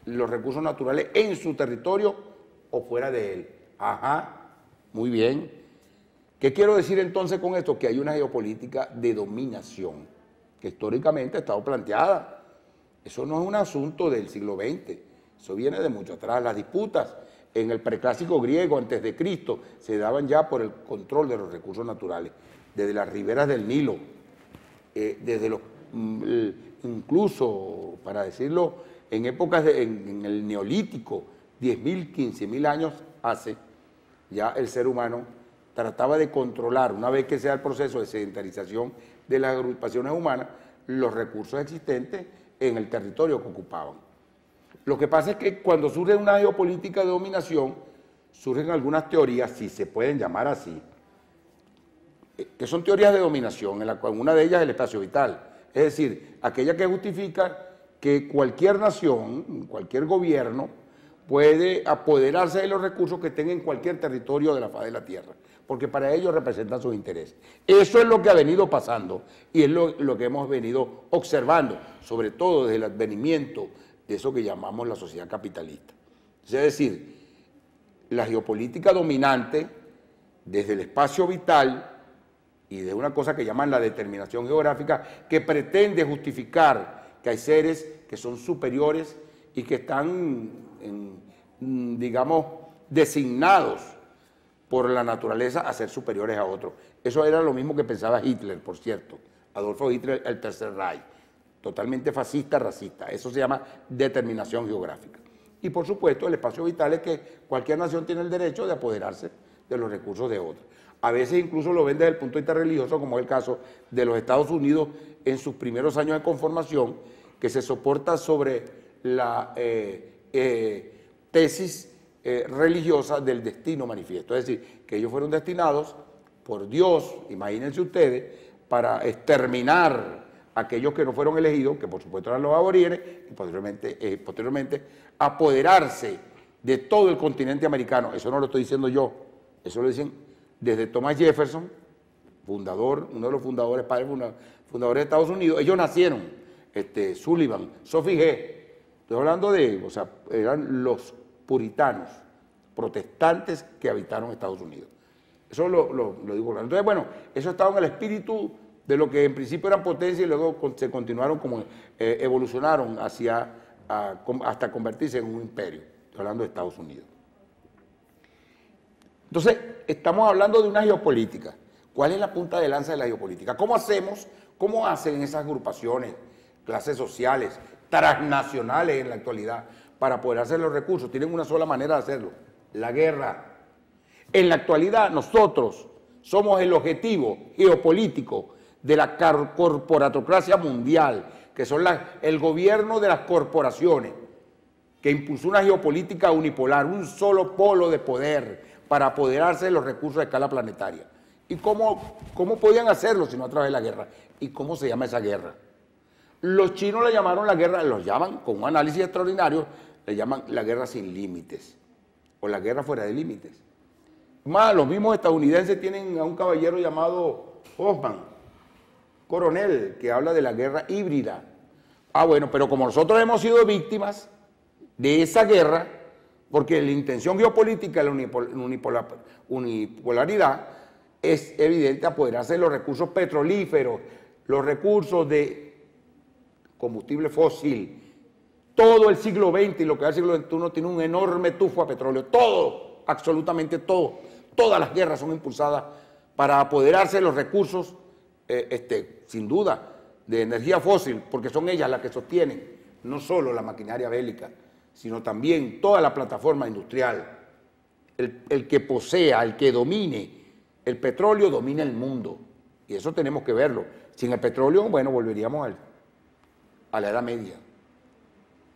los recursos naturales en su territorio o fuera de él. Ajá, muy bien. ¿Qué quiero decir entonces con esto? Que hay una geopolítica de dominación que históricamente ha estado planteada. Eso no es un asunto del siglo XX, eso viene de mucho atrás. Las disputas en el preclásico griego, antes de Cristo, se daban ya por el control de los recursos naturales, desde las riberas del Nilo, incluso, para decirlo, en épocas, en el Neolítico, 10.000, 15.000 años hace, ya el ser humano trataba de controlar, una vez que sea el proceso de sedentarización de las agrupaciones humanas, los recursos existentes en el territorio que ocupaban. Lo que pasa es que cuando surge una geopolítica de dominación, surgen algunas teorías, si se pueden llamar así, que son teorías de dominación, en la cual una de ellas es el espacio vital, es decir, aquella que justifica que cualquier nación, cualquier gobierno, puede apoderarse de los recursos que estén en cualquier territorio de la faz de la tierra, porque para ellos representan sus intereses. Eso es lo que ha venido pasando y es lo que hemos venido observando, sobre todo desde el advenimiento de eso que llamamos la sociedad capitalista. Es decir, la geopolítica dominante desde el espacio vital y de una cosa que llaman la determinación geográfica, que pretende justificar que hay seres que son superiores y que están, digamos, designados por la naturaleza a ser superiores a otros. Eso era lo mismo que pensaba Hitler, por cierto, Adolfo Hitler, el Tercer Reich, totalmente fascista, racista. Eso se llama determinación geográfica. Y por supuesto el espacio vital es que cualquier nación tiene el derecho de apoderarse de los recursos de otra. A veces incluso lo ven desde el punto de vista religioso, como es el caso de los Estados Unidos en sus primeros años de conformación, que se soporta sobre la tesis religiosa del destino manifiesto. Es decir, que ellos fueron destinados por Dios, imagínense ustedes, para exterminar a aquellos que no fueron elegidos, que por supuesto eran los aborígenes, y posteriormente apoderarse de todo el continente americano. Eso no lo estoy diciendo yo, eso lo dicen desde Thomas Jefferson, fundador, uno de los fundadores, padres fundadores de Estados Unidos. Ellos nacieron, Sullivan, Sophie G. Estoy hablando de, o sea, eran los puritanos, protestantes que habitaron Estados Unidos. Eso lo digo. Entonces, bueno, eso estaba en el espíritu de lo que en principio eran potencias y luego se continuaron como evolucionaron hasta convertirse en un imperio. Estoy hablando de Estados Unidos. Entonces, estamos hablando de una geopolítica. ¿Cuál es la punta de lanza de la geopolítica? ¿Cómo hacemos, cómo hacen esas agrupaciones, clases sociales, transnacionales en la actualidad, para poder hacer los recursos? Tienen una sola manera de hacerlo: la guerra. En la actualidad nosotros somos el objetivo geopolítico de la corporatocracia mundial, que son el gobierno de las corporaciones, que impulsó una geopolítica unipolar, un solo polo de poder para apoderarse de los recursos de escala planetaria. ¿Y cómo podían hacerlo si no a través de la guerra? ¿Y cómo se llama esa guerra? Los chinos le llamaron la guerra, los llaman con un análisis extraordinario, le llaman la guerra sin límites o la guerra fuera de límites. Más, los mismos estadounidenses tienen a un caballero llamado Hoffman, coronel, que habla de la guerra híbrida. Ah, bueno, pero como nosotros hemos sido víctimas de esa guerra, porque la intención geopolítica de la unipolaridad es evidente apoderarse de los recursos petrolíferos, los recursos de combustible fósil. Todo el siglo XX y lo que va al siglo XXI tiene un enorme tufo a petróleo. Todo, absolutamente todo. Todas las guerras son impulsadas para apoderarse de los recursos, sin duda, de energía fósil, porque son ellas las que sostienen no solo la maquinaria bélica, sino también toda la plataforma industrial. El que posea, el que domine el petróleo, domina el mundo. Y eso tenemos que verlo. Sin el petróleo, bueno, volveríamos a la Edad Media.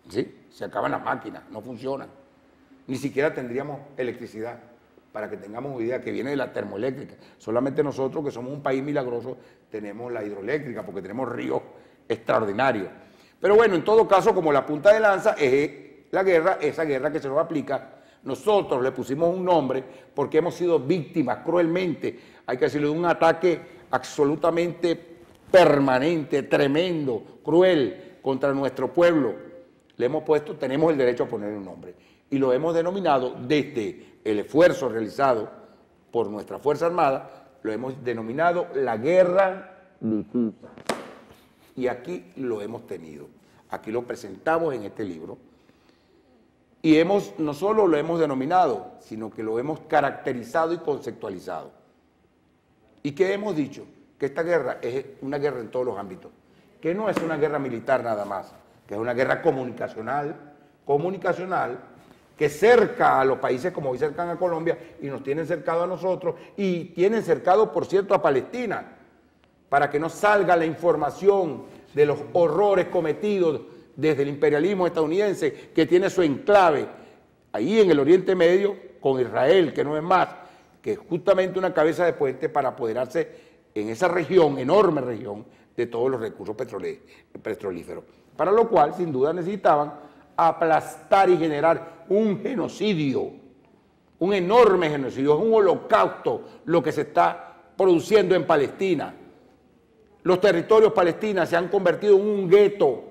¿Sí? Se acaban las máquinas, no funcionan. Ni siquiera tendríamos electricidad, para que tengamos una idea, que viene de la termoeléctrica. Solamente nosotros, que somos un país milagroso, tenemos la hidroeléctrica, porque tenemos ríos extraordinarios. Pero bueno, en todo caso, como la punta de lanza es la guerra, esa guerra que se nos aplica, nosotros le pusimos un nombre porque hemos sido víctimas cruelmente, hay que decirlo, de un ataque absolutamente permanente, tremendo, cruel contra nuestro pueblo. Le hemos puesto, tenemos el derecho a ponerle un nombre, y lo hemos denominado, desde el esfuerzo realizado por nuestra Fuerza Armada, lo hemos denominado la guerra litúrgica. Y aquí lo hemos tenido, aquí lo presentamos en este libro, y no solo lo hemos denominado, sino que lo hemos caracterizado y conceptualizado. ¿Y qué hemos dicho? Que esta guerra es una guerra en todos los ámbitos, que no es una guerra militar nada más, que es una guerra comunicacional, que cerca a los países como hoy cercan a Colombia y nos tienen cercado a nosotros y tienen cercado, por cierto, a Palestina, para que no salga la información de los horrores cometidos desde el imperialismo estadounidense, que tiene su enclave ahí en el Oriente Medio con Israel, que no es más que justamente una cabeza de puente para apoderarse en esa región, enorme región, de todos los recursos petrolíferos. Para lo cual, sin duda, necesitaban aplastar y generar un genocidio, un enorme genocidio, es un holocausto lo que se está produciendo en Palestina. Los territorios palestinos se han convertido en un gueto,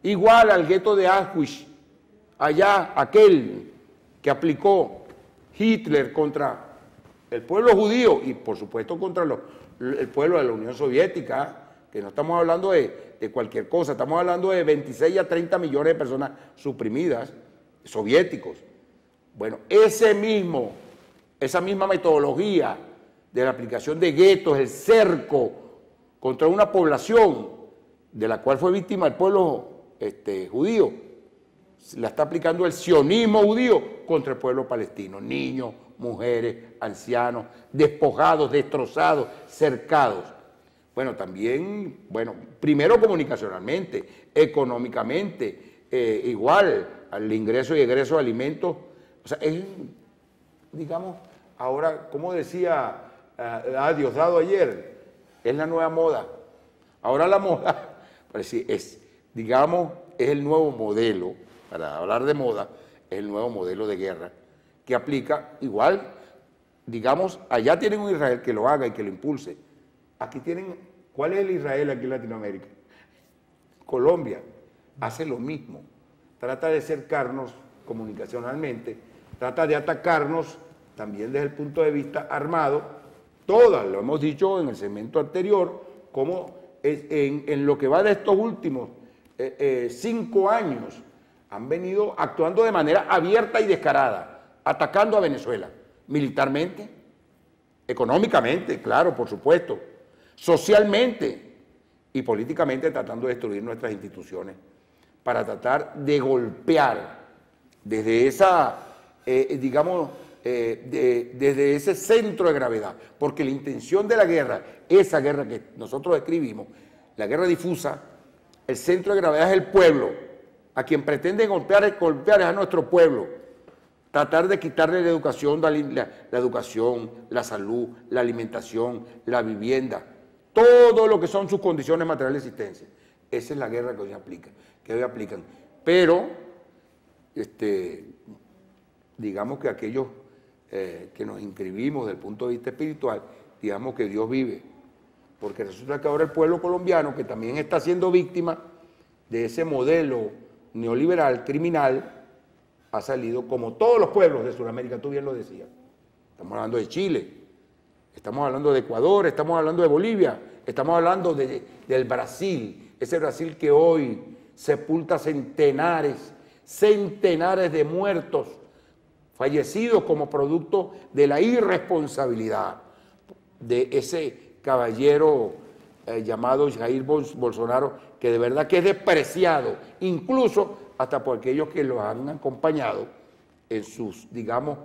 igual al gueto de Auschwitz, allá aquel que aplicó Hitler contra el pueblo judío y por supuesto contra el pueblo de la Unión Soviética, que no estamos hablando de cualquier cosa, estamos hablando de 26 a 30 millones de personas suprimidas, soviéticos. Bueno, esa misma metodología de la aplicación de guetos, el cerco contra una población de la cual fue víctima el pueblo judío, la está aplicando el sionismo judío contra el pueblo palestino, niños, mujeres, ancianos, despojados, destrozados, cercados. Bueno, también, primero comunicacionalmente, económicamente, igual al ingreso y egreso de alimentos. O sea, es, digamos, ahora, como decía Diosdado ayer, es la nueva moda. Ahora la moda, digamos, es el nuevo modelo, para hablar de moda, es el nuevo modelo de guerra que aplica igual, digamos, allá tienen un Israel que lo haga y que lo impulse. Aquí tienen, ¿cuál es el Israel aquí en Latinoamérica? Colombia hace lo mismo, trata de cercarnos comunicacionalmente, trata de atacarnos también desde el punto de vista armado, todas, lo hemos dicho en el segmento anterior, como en lo que va de estos últimos 5 años, han venido actuando de manera abierta y descarada, atacando a Venezuela, militarmente, económicamente, claro, por supuesto, socialmente y políticamente, tratando de destruir nuestras instituciones para tratar de golpear desde esa, digamos, desde ese centro de gravedad, porque la intención de la guerra, esa guerra que nosotros describimos, la guerra difusa, el centro de gravedad es el pueblo, a quien pretenden golpear es a nuestro pueblo, tratar de quitarle la educación, la salud, la alimentación, la vivienda, todo lo que son sus condiciones materiales de existencia. Esa es la guerra que hoy aplican. Pero, digamos que aquellos que nos inscribimos desde el punto de vista espiritual, digamos que Dios vive, porque resulta que ahora el pueblo colombiano, que también está siendo víctima de ese modelo neoliberal, criminal, ha salido como todos los pueblos de Sudamérica, tú bien lo decías. Estamos hablando de Chile, estamos hablando de Ecuador, estamos hablando de Bolivia, estamos hablando del Brasil, ese Brasil que hoy sepulta centenares de muertos, fallecidos como producto de la irresponsabilidad de ese caballero llamado Jair Bolsonaro, que de verdad que es despreciado, incluso hasta por aquellos que lo han acompañado en sus, digamos,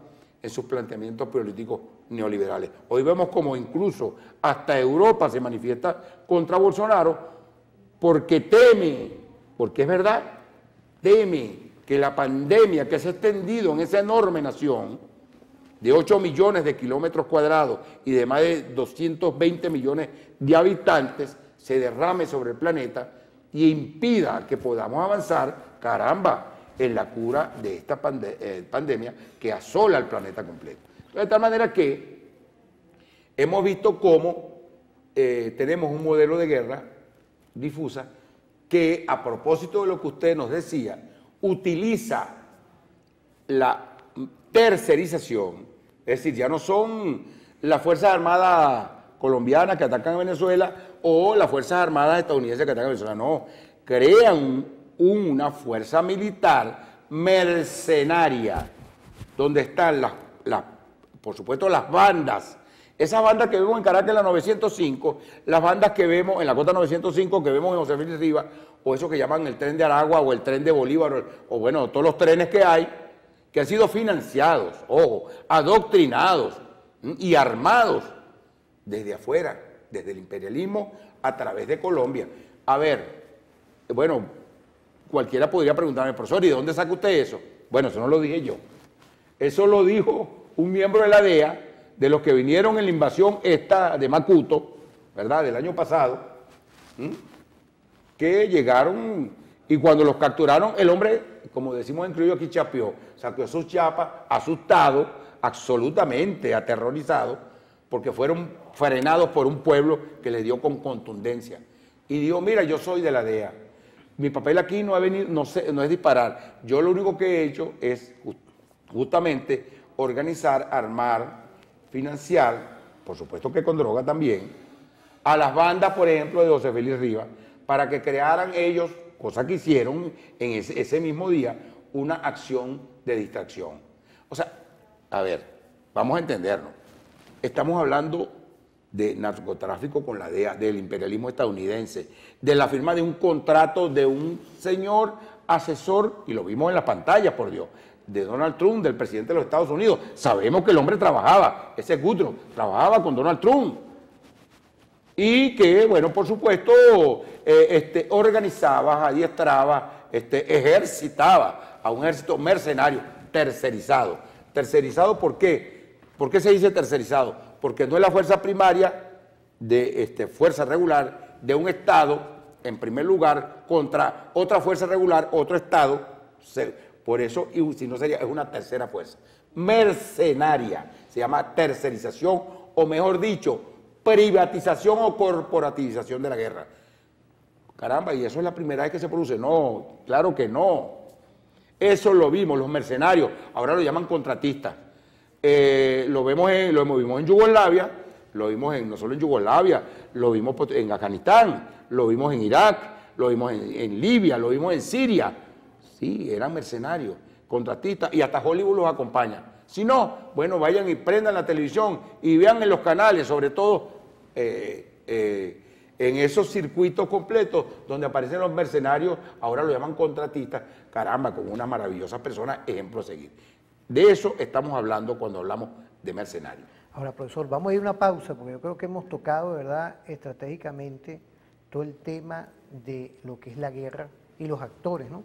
en sus planteamientos políticos neoliberales. Hoy vemos como incluso hasta Europa se manifiesta contra Bolsonaro porque teme, porque es verdad, teme que la pandemia que se ha extendido en esa enorme nación de 8 millones de kilómetros cuadrados y de más de 220 millones de habitantes se derrame sobre el planeta y impida que podamos avanzar, caramba, en la cura de esta pandemia que asola el planeta completo. Entonces, de tal manera que hemos visto cómo tenemos un modelo de guerra difusa que, a propósito de lo que usted nos decía, utiliza la tercerización, es decir, ya no son las Fuerzas Armadas colombianas que atacan a Venezuela o las Fuerzas Armadas estadounidenses que atacan a Venezuela, no, crean una fuerza militar mercenaria, donde están por supuesto las bandas, esas bandas que vemos en Caracas en la 905, las bandas que vemos en la Costa 905, que vemos en José Félix Rivas, o eso que llaman el tren de Aragua o el tren de Bolívar, o bueno, todos los trenes que hay, que han sido financiados, ojo, adoctrinados y armados desde afuera, desde el imperialismo a través de Colombia. A ver, bueno, cualquiera podría preguntarme, profesor, ¿y de dónde saca usted eso? Bueno, eso no lo dije yo. Eso lo dijo un miembro de la DEA, de los que vinieron en la invasión esta de Macuto, ¿verdad?, del año pasado, que llegaron y cuando los capturaron, el hombre, como decimos en criollo aquí, chapeó, sacó sus chapas, asustado, absolutamente aterrorizado, porque fueron frenados por un pueblo que les dio con contundencia. Y dijo, mira, yo soy de la DEA. Mi papel aquí no es disparar. Yo lo único que he hecho es justamente organizar, armar financiar, por supuesto que con droga también, a las bandas, por ejemplo, de José Félix Rivas, para que crearan ellos, cosa que hicieron en ese mismo día, una acción de distracción. O sea, a ver, vamos a entendernos. Estamos hablando de narcotráfico con la DEA, del imperialismo estadounidense, de la firma de un contrato de un señor asesor, y lo vimos en las pantallas, por Dios, de Donald Trump, del presidente de los Estados Unidos. Sabemos que el hombre trabajaba, ese Goodrow, trabajaba con Donald Trump. Y que, bueno, por supuesto, organizaba, adiestraba, ejercitaba a un ejército mercenario, tercerizado. ¿Tercerizado por qué? ¿Por qué se dice tercerizado? Porque no es la fuerza primaria de fuerza regular de un Estado, en primer lugar, contra otra fuerza regular, otro Estado. Por eso, y si no sería, es una tercera fuerza. Mercenaria, se llama tercerización, o mejor dicho, privatización o corporativización de la guerra. Caramba, ¿y eso es la primera vez que se produce? No, claro que no. Eso lo vimos, los mercenarios, ahora lo llaman contratistas. Lo vimos en Yugoslavia, lo vimos no solo en Yugoslavia, lo vimos en Afganistán, lo vimos en Irak, lo vimos en Libia, lo vimos en Siria. Sí, eran mercenarios, contratistas, y hasta Hollywood los acompaña. Si no, bueno, vayan y prendan la televisión y vean en los canales, sobre todo en esos circuitos completos donde aparecen los mercenarios, ahora lo llaman contratistas, caramba, con unas maravillosas personas, ejemplo a seguir. De eso estamos hablando cuando hablamos de mercenarios. Ahora, profesor, vamos a ir a una pausa, porque yo creo que hemos tocado, de verdad, estratégicamente todo el tema de lo que es la guerra y los actores, ¿no?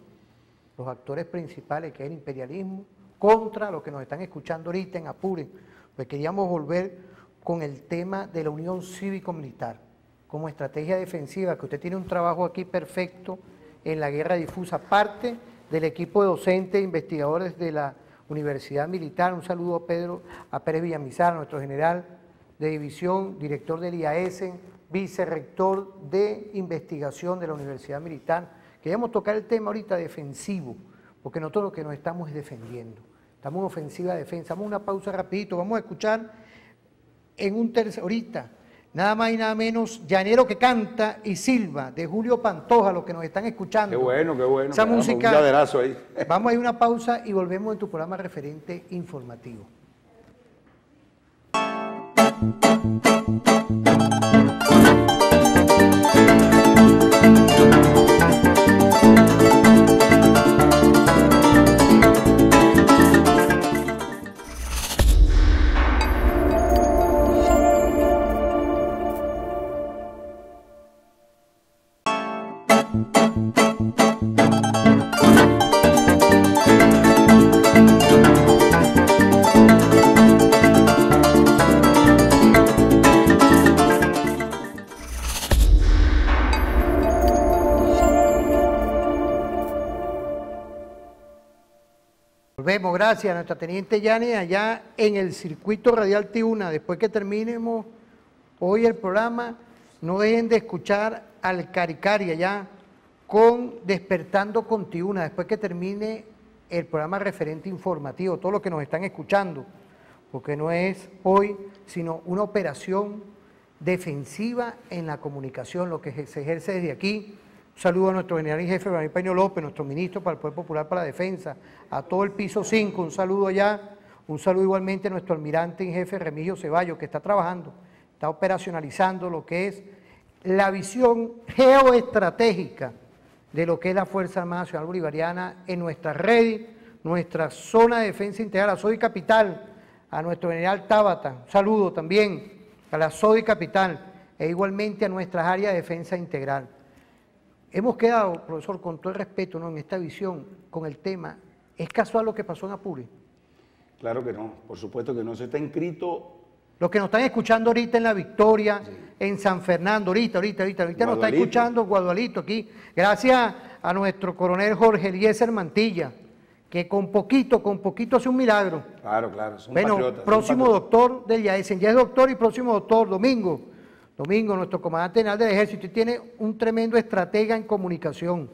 Los actores principales, que es el imperialismo, contra lo que nos están escuchando ahorita en Apure. Pues queríamos volver con el tema de la unión cívico-militar, como estrategia defensiva, que usted tiene un trabajo aquí perfecto en la guerra difusa, parte del equipo de docentes e investigadores de la Universidad Militar. Un saludo a Pérez Villamizar, nuestro general de división, director del IAESEN, vicerrector de investigación de la Universidad Militar. Queríamos tocar el tema ahorita defensivo, porque nosotros lo que nos estamos es defendiendo. Estamos en ofensiva defensa. Vamos a una pausa rapidito, vamos a escuchar en un ahorita, nada más y nada menos, Llanero que canta y silba, de Julio Pantoja, los que nos están escuchando. Qué bueno, qué bueno. Esa música, un lladerazo ahí. Vamos a ir a una pausa y volvemos en tu programa referente informativo. Volvemos, gracias a nuestra teniente Yane allá en el circuito radial Tiuna. Después que terminemos hoy el programa, no dejen de escuchar al Caricari allá con Despertando con Tiuna, después que termine el programa referente informativo, todos los que nos están escuchando, porque no es hoy, sino una operación defensiva en la comunicación, lo que se ejerce desde aquí. Un saludo a nuestro general y jefe, Manuel Peña López, nuestro ministro para el Poder Popular para la Defensa, a todo el piso 5, un saludo allá, un saludo igualmente a nuestro almirante en jefe, Remigio Ceballos, que está trabajando, está operacionalizando lo que es la visión geoestratégica de lo que es la Fuerza Armada Nacional Bolivariana en nuestra red, nuestra zona de defensa integral, a SODI Capital, a nuestro general Tábata, un saludo también a la SODI Capital, e igualmente a nuestras áreas de defensa integral. Hemos quedado, profesor, con todo el respeto, ¿no?, en esta visión, con el tema, ¿es casual lo que pasó en Apure? Claro que no, por supuesto que no, se está inscrito. Los que nos están escuchando ahorita en La Victoria, sí, en San Fernando, ahorita nos está escuchando Guadualito aquí, gracias a nuestro coronel Jorge Eliezer Mantilla, que con poquito hace un milagro. Claro, son bueno, patriotas. Próximo doctor del IAESEN, ya es doctor y próximo doctor, Domingo, nuestro comandante general del Ejército, y tiene un tremendo estratega en comunicación.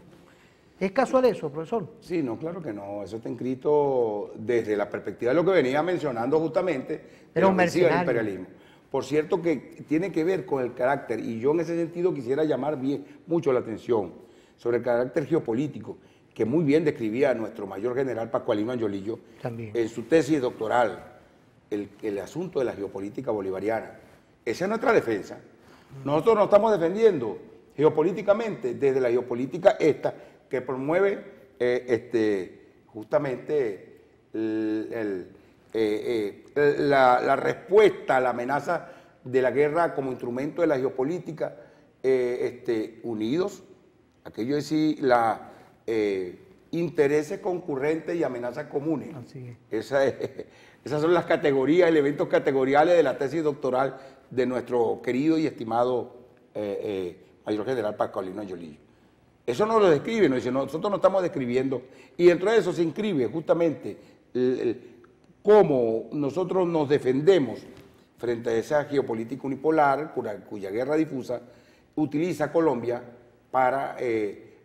¿Es casual eso, profesor? Sí, no, claro que no. Eso está inscrito desde la perspectiva de lo que venía mencionando justamente, de la ofensiva del imperialismo. Por cierto que tiene que ver con el carácter, y yo en ese sentido quisiera llamar mucho la atención sobre el carácter geopolítico, que muy bien describía nuestro mayor general Pascualino Angiolillo en su tesis doctoral, el asunto de la geopolítica bolivariana. Esa es nuestra defensa. Nosotros nos estamos defendiendo geopolíticamente desde la geopolítica esta que promueve justamente la respuesta a la amenaza de la guerra como instrumento de la geopolítica, unidos, aquello es decir, intereses concurrentes y amenazas comunes. Así es. Esas son las categorías, elementos categoriales de la tesis doctoral de nuestro querido y estimado mayor general Pascualino Angiolillo. Eso no lo describe, nos dice, nosotros no estamos describiendo, y dentro de eso se inscribe justamente cómo nosotros nos defendemos frente a esa geopolítica unipolar, cuya guerra difusa utiliza Colombia para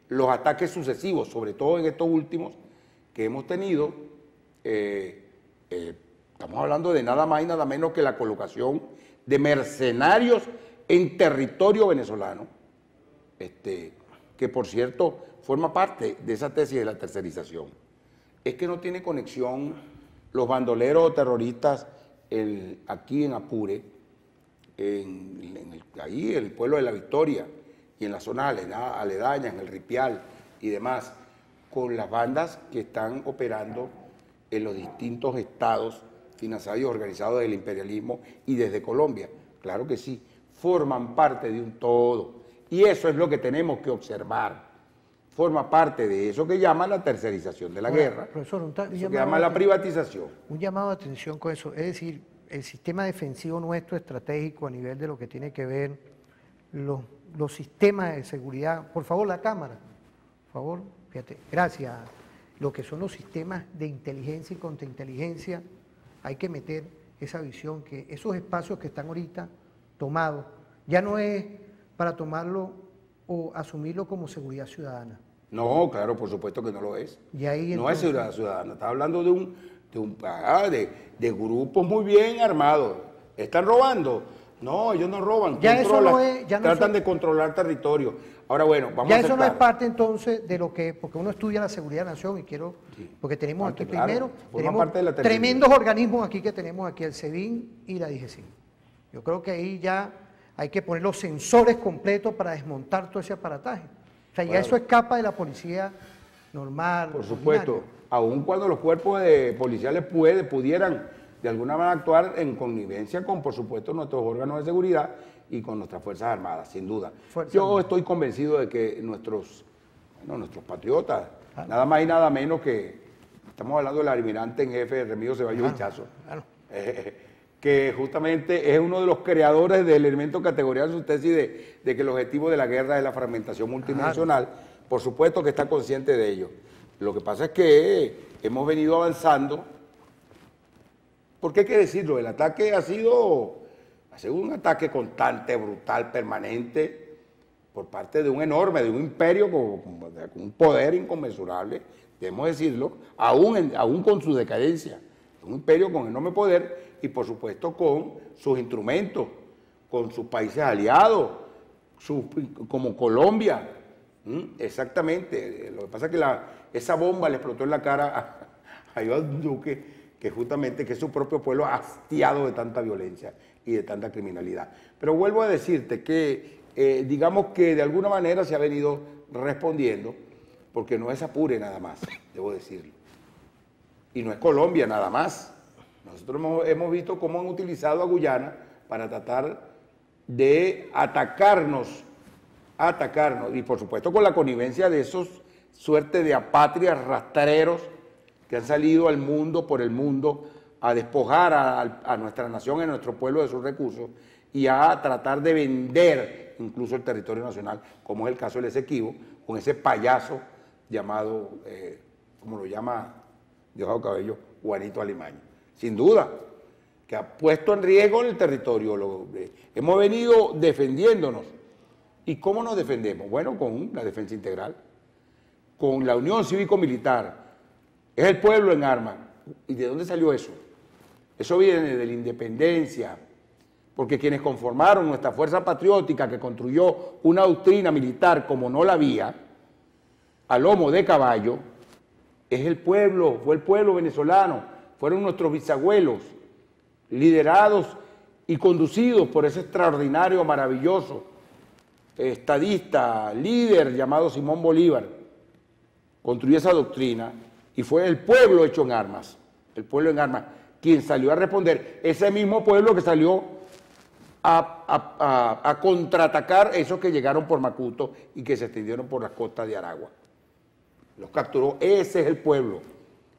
los ataques sucesivos, sobre todo en estos últimos que hemos tenido. Estamos hablando de nada más y nada menos que la colocación de mercenarios en territorio venezolano, que por cierto forma parte de esa tesis de la tercerización. Es que no tiene conexión los bandoleros o terroristas aquí en Apure, ahí en el pueblo de La Victoria y en las zonas aledañas, en el Ripial y demás, con las bandas que están operando en los distintos estados financiados y organizados del imperialismo y desde Colombia. Claro que sí, forman parte de un todo. Y eso es lo que tenemos que observar. Forma parte de eso que llaman la tercerización de la guerra, profesor, eso que llama la privatización. Un llamado de atención con eso, es decir, el sistema defensivo nuestro estratégico a nivel de lo que tiene que ver los sistemas de seguridad. Por favor, la cámara, por favor, fíjate, gracias. Lo que son los sistemas de inteligencia y contrainteligencia, hay que meter esa visión, que esos espacios que están ahorita tomados, ya no es para tomarlo o asumirlo como seguridad ciudadana. No, claro, por supuesto que no lo es. Y ahí, no es seguridad ciudadana, está hablando de grupos muy bien armados. ¿Están robando? No, ellos no roban, ya eso no es, ya no tratan de controlar territorio. Ahora bueno, vamos ya a eso no es parte entonces de lo que, porque uno estudia la seguridad de la nación y quiero, porque tenemos aquí claro, primero, tenemos parte de la tremendos organismos aquí que tenemos aquí, el SEBIN y la DGCIN. Yo creo que ahí ya hay que poner los sensores completos para desmontar todo ese aparataje. O sea, ya eso escapa de la policía normal. Por supuesto, aun cuando los cuerpos policiales pudieran de alguna manera actuar en connivencia con, por supuesto, nuestros órganos de seguridad y con nuestras Fuerzas Armadas, sin duda. Yo estoy convencido de que nuestros patriotas, nada más y nada menos que, estamos hablando del almirante en jefe Remigio Ceballos Hichazo, que justamente es uno de los creadores del elemento categorial de su tesis de que el objetivo de la guerra es la fragmentación multidimensional. Por supuesto que está consciente de ello. Lo que pasa es que hemos venido avanzando, porque hay que decirlo, el ataque ha sido un ataque constante, brutal, permanente, por parte de un imperio con un poder inconmensurable, debemos decirlo, aún con su decadencia, un imperio con enorme poder y por supuesto con sus instrumentos, con sus países aliados, como Colombia. Exactamente, lo que pasa es que esa bomba le explotó en la cara a Iván Duque, que justamente que es su propio pueblo hastiado de tanta violencia y de tanta criminalidad. Pero vuelvo a decirte que digamos que de alguna manera se ha venido respondiendo, porque no es Apure nada más, debo decirlo, y no es Colombia nada más. Nosotros hemos visto cómo han utilizado a Guyana para tratar de atacarnos, y por supuesto con la connivencia de esos suerte de apátridas rastreros que han salido al mundo, por el mundo, a despojar a nuestra nación, a nuestro pueblo de sus recursos y a tratar de vender incluso el territorio nacional, como es el caso del Esequibo, con ese payaso llamado, como lo llama Diosdado Cabello, Juanito Alimaño. Sin duda, que ha puesto en riesgo el territorio. Hemos venido defendiéndonos. ¿Y cómo nos defendemos? Bueno, con la defensa integral. con la Unión Cívico-Militar, es el pueblo en armas. ¿Y de dónde salió eso? Eso viene de la independencia, porque quienes conformaron nuestra fuerza patriótica que construyó una doctrina militar como no la había, a lomo de caballo, es el pueblo, fue el pueblo venezolano, fueron nuestros bisabuelos, liderados y conducidos por ese extraordinario, maravilloso estadista, líder llamado Simón Bolívar. Construyó esa doctrina y fue el pueblo hecho en armas, el pueblo en armas, quien salió a responder, ese mismo pueblo que salió a contraatacar esos que llegaron por Macuto y que se extendieron por las costas de Aragua. Los capturó, ese es el pueblo,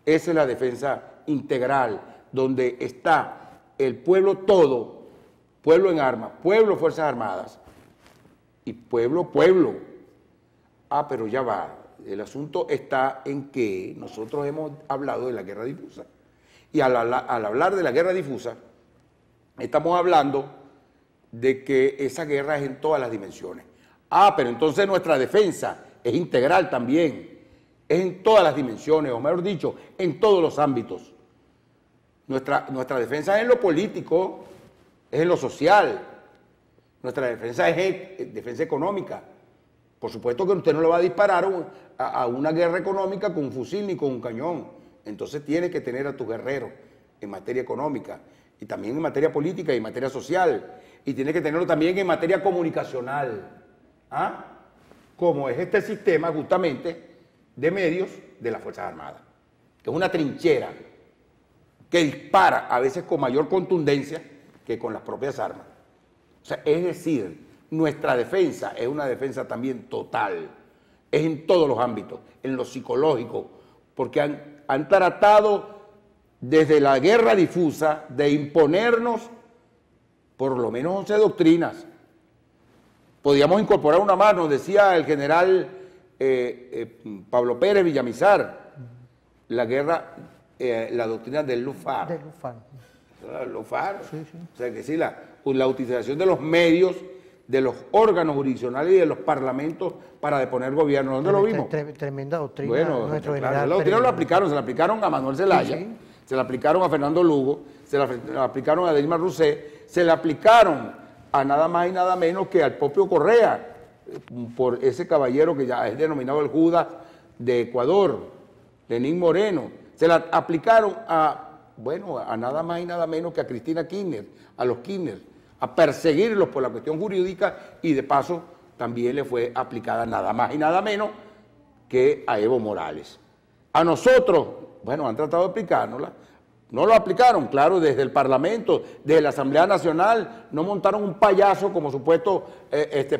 esa es la defensa integral, donde está el pueblo todo, pueblo en armas, pueblo Fuerzas Armadas y pueblo. Ah, pero ya va, el asunto está en que nosotros hemos hablado de la guerra difusa y al hablar de la guerra difusa estamos hablando de que esa guerra es en todas las dimensiones. Ah, pero entonces nuestra defensa es integral también, es en todas las dimensiones, o mejor dicho, en todos los ámbitos. Nuestra defensa es en lo político, es en lo social, nuestra defensa es defensa económica. Por supuesto que usted no le va a disparar a una guerra económica con un fusil ni con un cañón. Entonces tiene que tener a tus guerreros en materia económica y también en materia política y en materia social. Y tiene que tenerlo también en materia comunicacional. ¿Ah? Como es este sistema justamente de medios de las Fuerzas Armadas, que es una trinchera que dispara a veces con mayor contundencia que con las propias armas. O sea, es decir, nuestra defensa es una defensa también total, es en todos los ámbitos, en lo psicológico, porque han tratado desde la guerra difusa de imponernos por lo menos 11 doctrinas. Podíamos incorporar una más, nos decía el general Pablo Pérez Villamizar, la guerra, la doctrina del Lufar. Del Lufar. Lufar. Sí, sí. O sea que sí, la utilización de los medios, de los órganos jurisdiccionales y de los parlamentos para deponer gobierno. ¿Dónde lo vimos? Tremenda doctrina. Bueno, nuestro claro, general la doctrina Pérez. se la aplicaron a Manuel Zelaya, Sí. se la aplicaron a Fernando Lugo, se la aplicaron a Dilma Rousseff, se la aplicaron a nada más y nada menos que al propio Correa, por ese caballero que ya es denominado el Judas de Ecuador, Lenín Moreno. Se la aplicaron a nada más y nada menos que a Cristina Kirchner, a los Kirchner, a perseguirlos por la cuestión jurídica y de paso también le fue aplicada nada más y nada menos que a Evo Morales. A nosotros, han tratado de aplicárnosla, no lo aplicaron, claro, desde el Parlamento, desde la Asamblea Nacional, no montaron un payaso como supuesto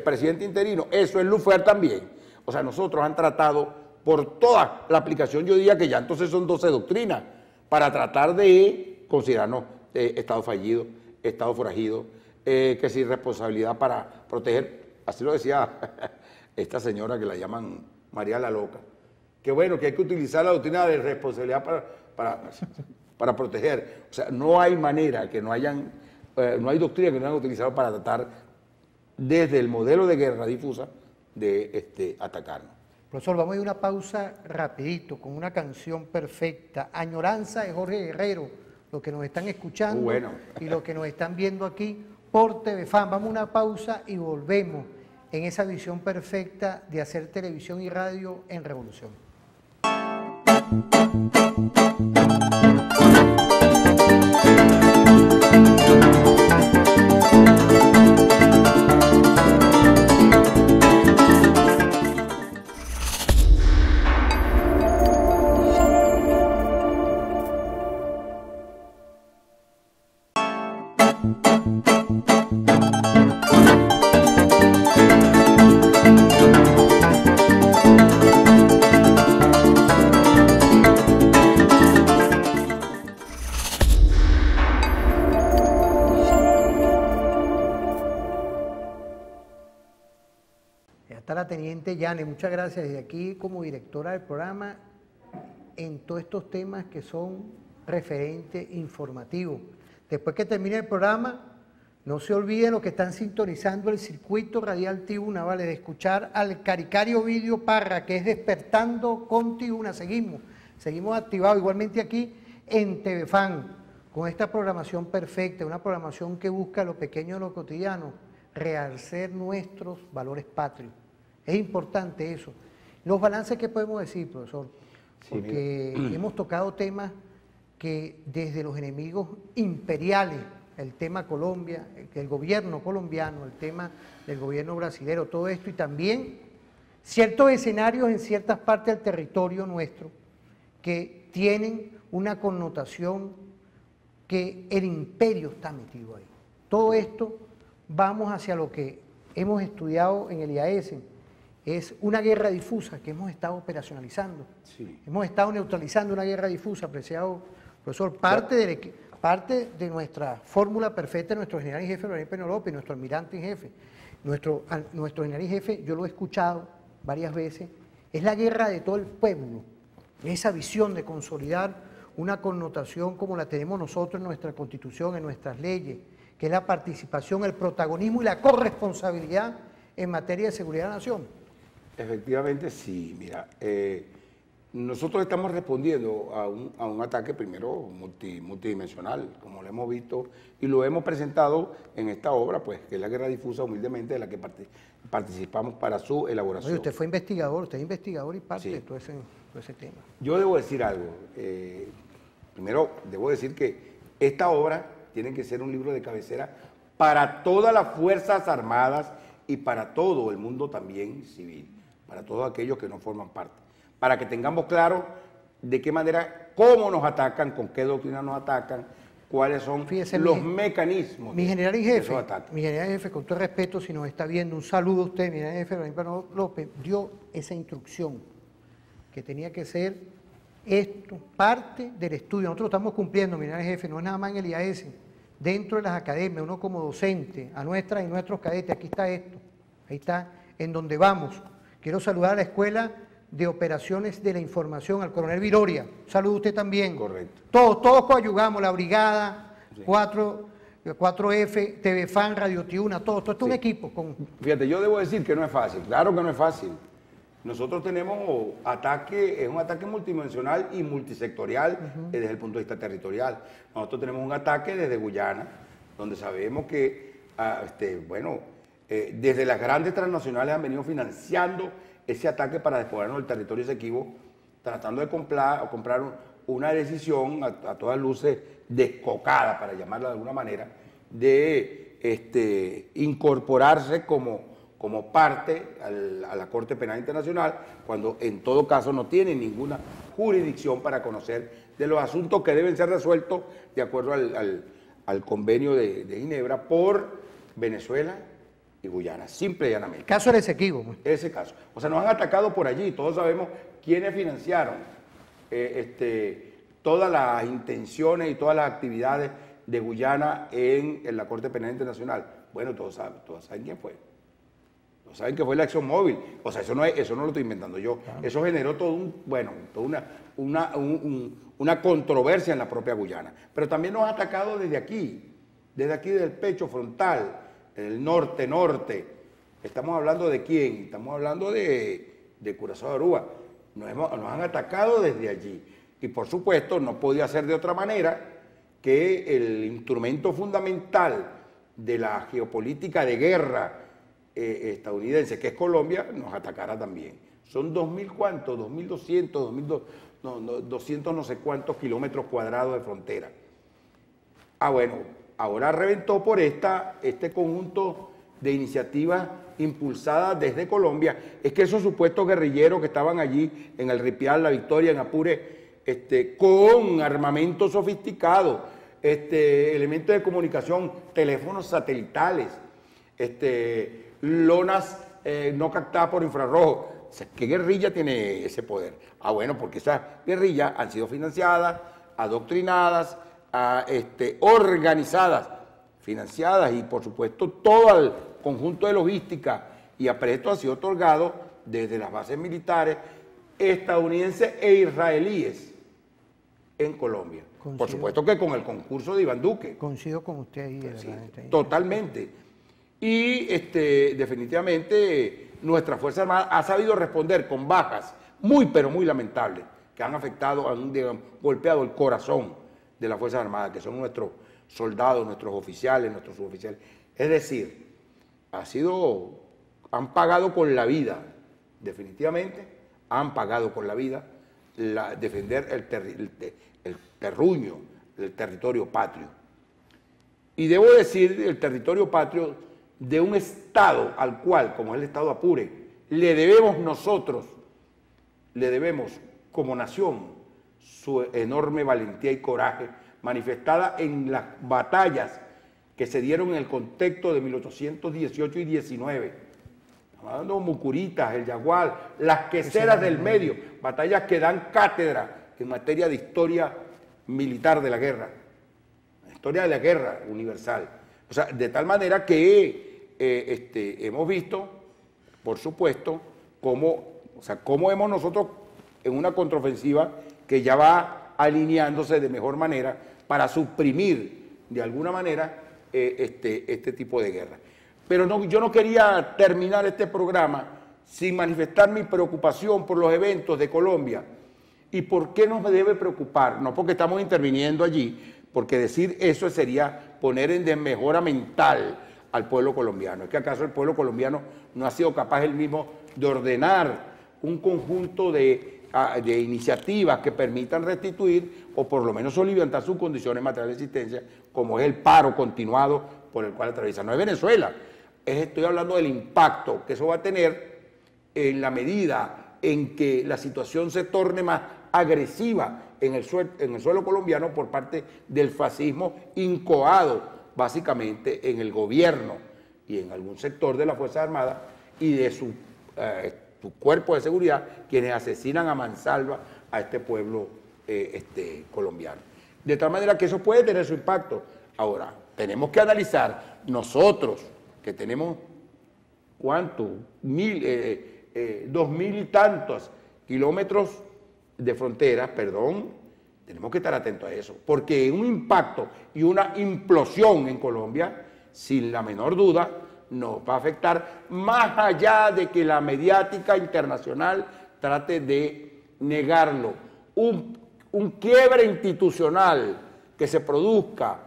presidente interino, eso es Lufar también. O sea, nosotros han tratado por toda la aplicación, yo diría que ya entonces son 12 doctrinas, para tratar de considerarnos Estado fallido, Estado forajido, que sin responsabilidad para proteger, así lo decía esta señora que la llaman María la Loca, que bueno, que hay que utilizar la doctrina de responsabilidad para proteger. O sea, no hay manera que no hay doctrina que no hayan utilizado para tratar desde el modelo de guerra difusa de atacarnos. Profesor, vamos a ir a una pausa rapidito con una canción perfecta, Añoranza de Jorge Guerrero, los que nos están escuchando y los que nos están viendo aquí por TVFAN. Vamos a una pausa y volvemos en esa visión perfecta de hacer televisión y radio en revolución. Está la teniente Yane, muchas gracias desde aquí como directora del programa en todos estos temas que son referentes informativos. Después que termine el programa, No se olviden los que están sintonizando el circuito radial Tribuna, ¿vale? De escuchar al Caricario Ovidio Parra, que es Despertando con Tribuna. Seguimos activados igualmente aquí en TVFAN, con esta programación perfecta, una programación que busca lo pequeño, lo cotidiano, realzar nuestros valores patrios. Es importante eso. Los balances que podemos decir, profesor, porque hemos tocado temas que desde los enemigos imperiales, el tema Colombia, el gobierno colombiano, el tema del gobierno brasilero, todo esto, y también ciertos escenarios en ciertas partes del territorio nuestro que tienen una connotación que el imperio está metido ahí. Todo esto vamos hacia lo que hemos estudiado en el IAS, es una guerra difusa que hemos estado operacionalizando. Sí. Hemos estado neutralizando una guerra difusa, apreciado profesor, parte de nuestra fórmula perfecta, nuestro general en jefe, Vladimir Peno López, nuestro almirante en jefe, nuestro general en jefe, yo lo he escuchado varias veces, es la guerra de todo el pueblo, esa visión de consolidar una connotación como la tenemos nosotros en nuestra Constitución, en nuestras leyes, que es la participación, el protagonismo y la corresponsabilidad en materia de seguridad de la nación. Efectivamente, sí. Mira, nosotros estamos respondiendo a un ataque primero multidimensional, como lo hemos visto y lo hemos presentado en esta obra, pues, que es la guerra difusa, humildemente, de la que participamos para su elaboración. Oye, usted fue investigador, usted es investigador y parte de todo ese tema. Yo debo decir algo. Primero, debo decir que esta obra tiene que ser un libro de cabecera para todas las Fuerzas Armadas y para todo el mundo también civil, para todos aquellos que no forman parte, para que tengamos claro de qué manera, cómo nos atacan, con qué doctrina nos atacan, cuáles son los mecanismos mi general en jefe, mi general en jefe, con todo respeto, si nos está viendo, un saludo a usted, mi general en jefe, Vladimir Peno López, dio esa instrucción, que tenía que ser esto, parte del estudio. Nosotros estamos cumpliendo, mi general en jefe, no es nada más en el IAS, dentro de las academias, uno como docente, a nuestras y nuestros cadetes, aquí está esto, ahí está, en donde vamos. Quiero saludar a la Escuela de Operaciones de la Información, al coronel Viroria. Saludo a usted también. Correcto. Todos coayugamos, la brigada, sí. 4F, TVFAN, Radio Tribuna, todo esto es un equipo. Fíjate, yo debo decir que no es fácil, claro que no es fácil. Nosotros tenemos es un ataque multidimensional y multisectorial desde el punto de vista territorial. Nosotros tenemos un ataque desde Guyana, donde sabemos que, desde las grandes transnacionales han venido financiando ese ataque para despojarnos del territorio Esequibo, tratando de comprar una decisión a todas luces descocada, para llamarla de alguna manera, de incorporarse como parte a la Corte Penal Internacional, cuando en todo caso no tiene ninguna jurisdicción para conocer de los asuntos que deben ser resueltos de acuerdo al convenio de Ginebra por Venezuela y Guyana, simple y llanamente. El caso del Esequibo. Ese caso. O sea, nos han atacado por allí, todos sabemos quiénes financiaron todas las intenciones y todas las actividades de Guyana en la Corte Penal Internacional. Bueno, todos saben quién fue. Saben que fue la ExxonMobil. O sea, eso no lo estoy inventando yo. Claro. Eso generó toda una controversia en la propia Guyana. Pero también nos ha atacado desde aquí del pecho frontal, el norte. Estamos hablando de quién? Estamos hablando de Curazao de Aruba. Nos han atacado desde allí. Y por supuesto, no podía ser de otra manera que el instrumento fundamental de la geopolítica de guerra estadounidense, que es Colombia, nos atacara también. Son 2.000 ¿cuántos? 2.200, 200 no sé cuántos kilómetros cuadrados de frontera. Bueno, ahora reventó por este conjunto de iniciativas impulsadas desde Colombia. Es que esos supuestos guerrilleros que estaban allí en el Ripial, La Victoria, en Apure, con armamento sofisticado, elementos de comunicación, teléfonos satelitales, lonas no captadas por infrarrojo. O sea, ¿qué guerrilla tiene ese poder? Bueno, porque esas guerrillas han sido financiadas, adoctrinadas, organizadas, financiadas, y por supuesto todo el conjunto de logística y apresto ha sido otorgado desde las bases militares estadounidenses e israelíes en Colombia. Por supuesto que con el concurso de Iván Duque. Coincido con usted ahí, de Sí, verdad. totalmente. Y definitivamente nuestra Fuerza Armada ha sabido responder con bajas muy, pero muy lamentables, que han afectado, digamos, golpeado el corazón de la Fuerza Armada, que son nuestros soldados, nuestros oficiales, nuestros suboficiales. Es decir, han pagado con la vida, definitivamente, han pagado con la vida defender el terruño, el territorio patrio. Y debo decir, el territorio patrio de un Estado al cual, como es el Estado Apure, le debemos nosotros, le debemos como nación su enorme valentía y coraje manifestada en las batallas que se dieron en el contexto de 1818 y 19. Estamos hablando de Mucuritas, el Yagual, las Queseras del Medio, batallas que dan cátedra en materia de historia militar de la guerra, historia de la guerra universal. O sea, de tal manera que hemos visto, por supuesto, cómo hemos nosotros en una contraofensiva que ya va alineándose de mejor manera para suprimir de alguna manera este tipo de guerra. Pero yo no quería terminar este programa sin manifestar mi preocupación por los eventos de Colombia. ¿Y por qué nos debe preocupar? No porque estamos interviniendo allí, porque decir eso sería poner en desmejora mental al pueblo colombiano. ¿Es que acaso el pueblo colombiano no ha sido capaz él mismo de ordenar un conjunto de iniciativas que permitan restituir o por lo menos soliviantar sus condiciones materiales de existencia, como es el paro continuado por el cual atraviesa? No es Venezuela, estoy hablando del impacto que eso va a tener en la medida en que la situación se torne más agresiva en el suelo colombiano por parte del fascismo incoado básicamente en el gobierno y en algún sector de la Fuerza Armada y de su cuerpo de seguridad, quienes asesinan a mansalva a este pueblo colombiano. De tal manera que eso puede tener su impacto. Ahora, tenemos que analizar nosotros, que tenemos, ¿cuánto? 2.000 y tantos kilómetros de fronteras, tenemos que estar atentos a eso, porque un impacto y una implosión en Colombia, sin la menor duda, nos va a afectar más allá de que la mediática internacional trate de negarlo. Un quiebre institucional que se produzca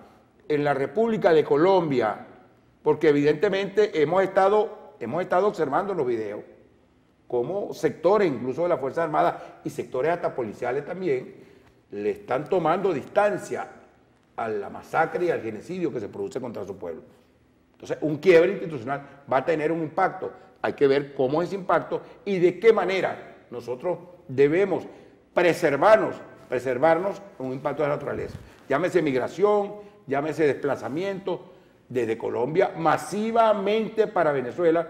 en la República de Colombia, porque evidentemente hemos estado observando los videos, como sectores incluso de la Fuerza Armada y sectores hasta policiales también, le están tomando distancia a la masacre y al genocidio que se produce contra su pueblo. Entonces, un quiebre institucional va a tener un impacto. Hay que ver cómo es ese impacto y de qué manera nosotros debemos preservarnos en un impacto de la naturaleza. Llámese migración, llámese desplazamiento desde Colombia masivamente para Venezuela,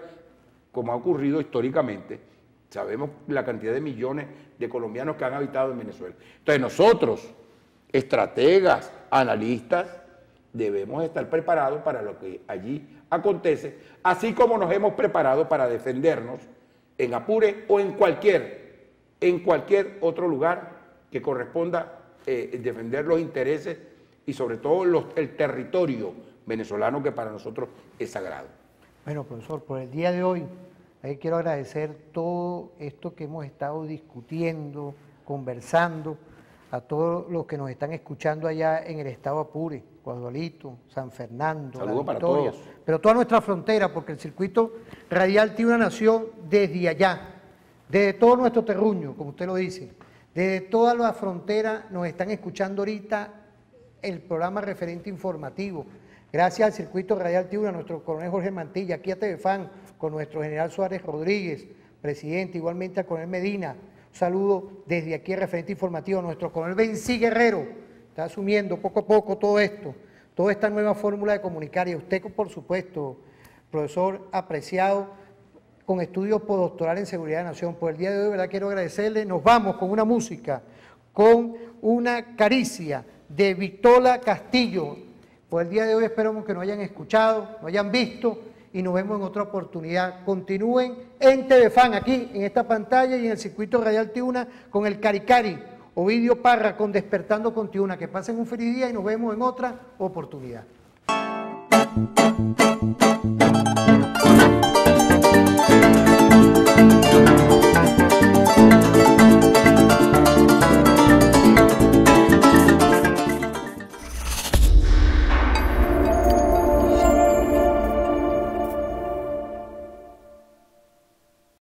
como ha ocurrido históricamente. Sabemos la cantidad de millones de colombianos que han habitado en Venezuela. Entonces nosotros, estrategas, analistas, debemos estar preparados para lo que allí acontece, así como nos hemos preparado para defendernos en Apure o en cualquier otro lugar que corresponda defender los intereses y sobre todo el territorio venezolano, que para nosotros es sagrado. Bueno, profesor, por el día de hoy, quiero agradecer todo esto que hemos estado discutiendo, conversando, a todos los que nos están escuchando allá en el estado Apure, Guadualito, San Fernando, Saludos La para Victoria, todos. pero toda nuestra frontera, porque el circuito radial Tiuna nació desde allá, desde todo nuestro terruño, como usted lo dice, desde todas las fronteras nos están escuchando ahorita el programa referente informativo. Gracias al circuito radial Tiuna, nuestro coronel Jorge Mantilla, aquí a Tevefán, con nuestro general Suárez Rodríguez, presidente, igualmente al coronel Medina. Un saludo desde aquí, referente informativo, a nuestro coronel Bencí Guerrero, está asumiendo poco a poco todo esto, toda esta nueva fórmula de comunicar, y a usted, por supuesto, profesor apreciado, con estudios postdoctorales en Seguridad de la Nación. Por el día de hoy, ¿verdad?, quiero agradecerle. Nos vamos con una música, con una caricia de Vitola Castillo. Por el día de hoy esperamos que nos hayan escuchado, nos hayan visto, y nos vemos en otra oportunidad. Continúen en Tevefán, aquí en esta pantalla y en el circuito radial Tiuna con el Caricari, Ovidio Parra con Despertando con Tiuna. Que pasen un feliz día y nos vemos en otra oportunidad.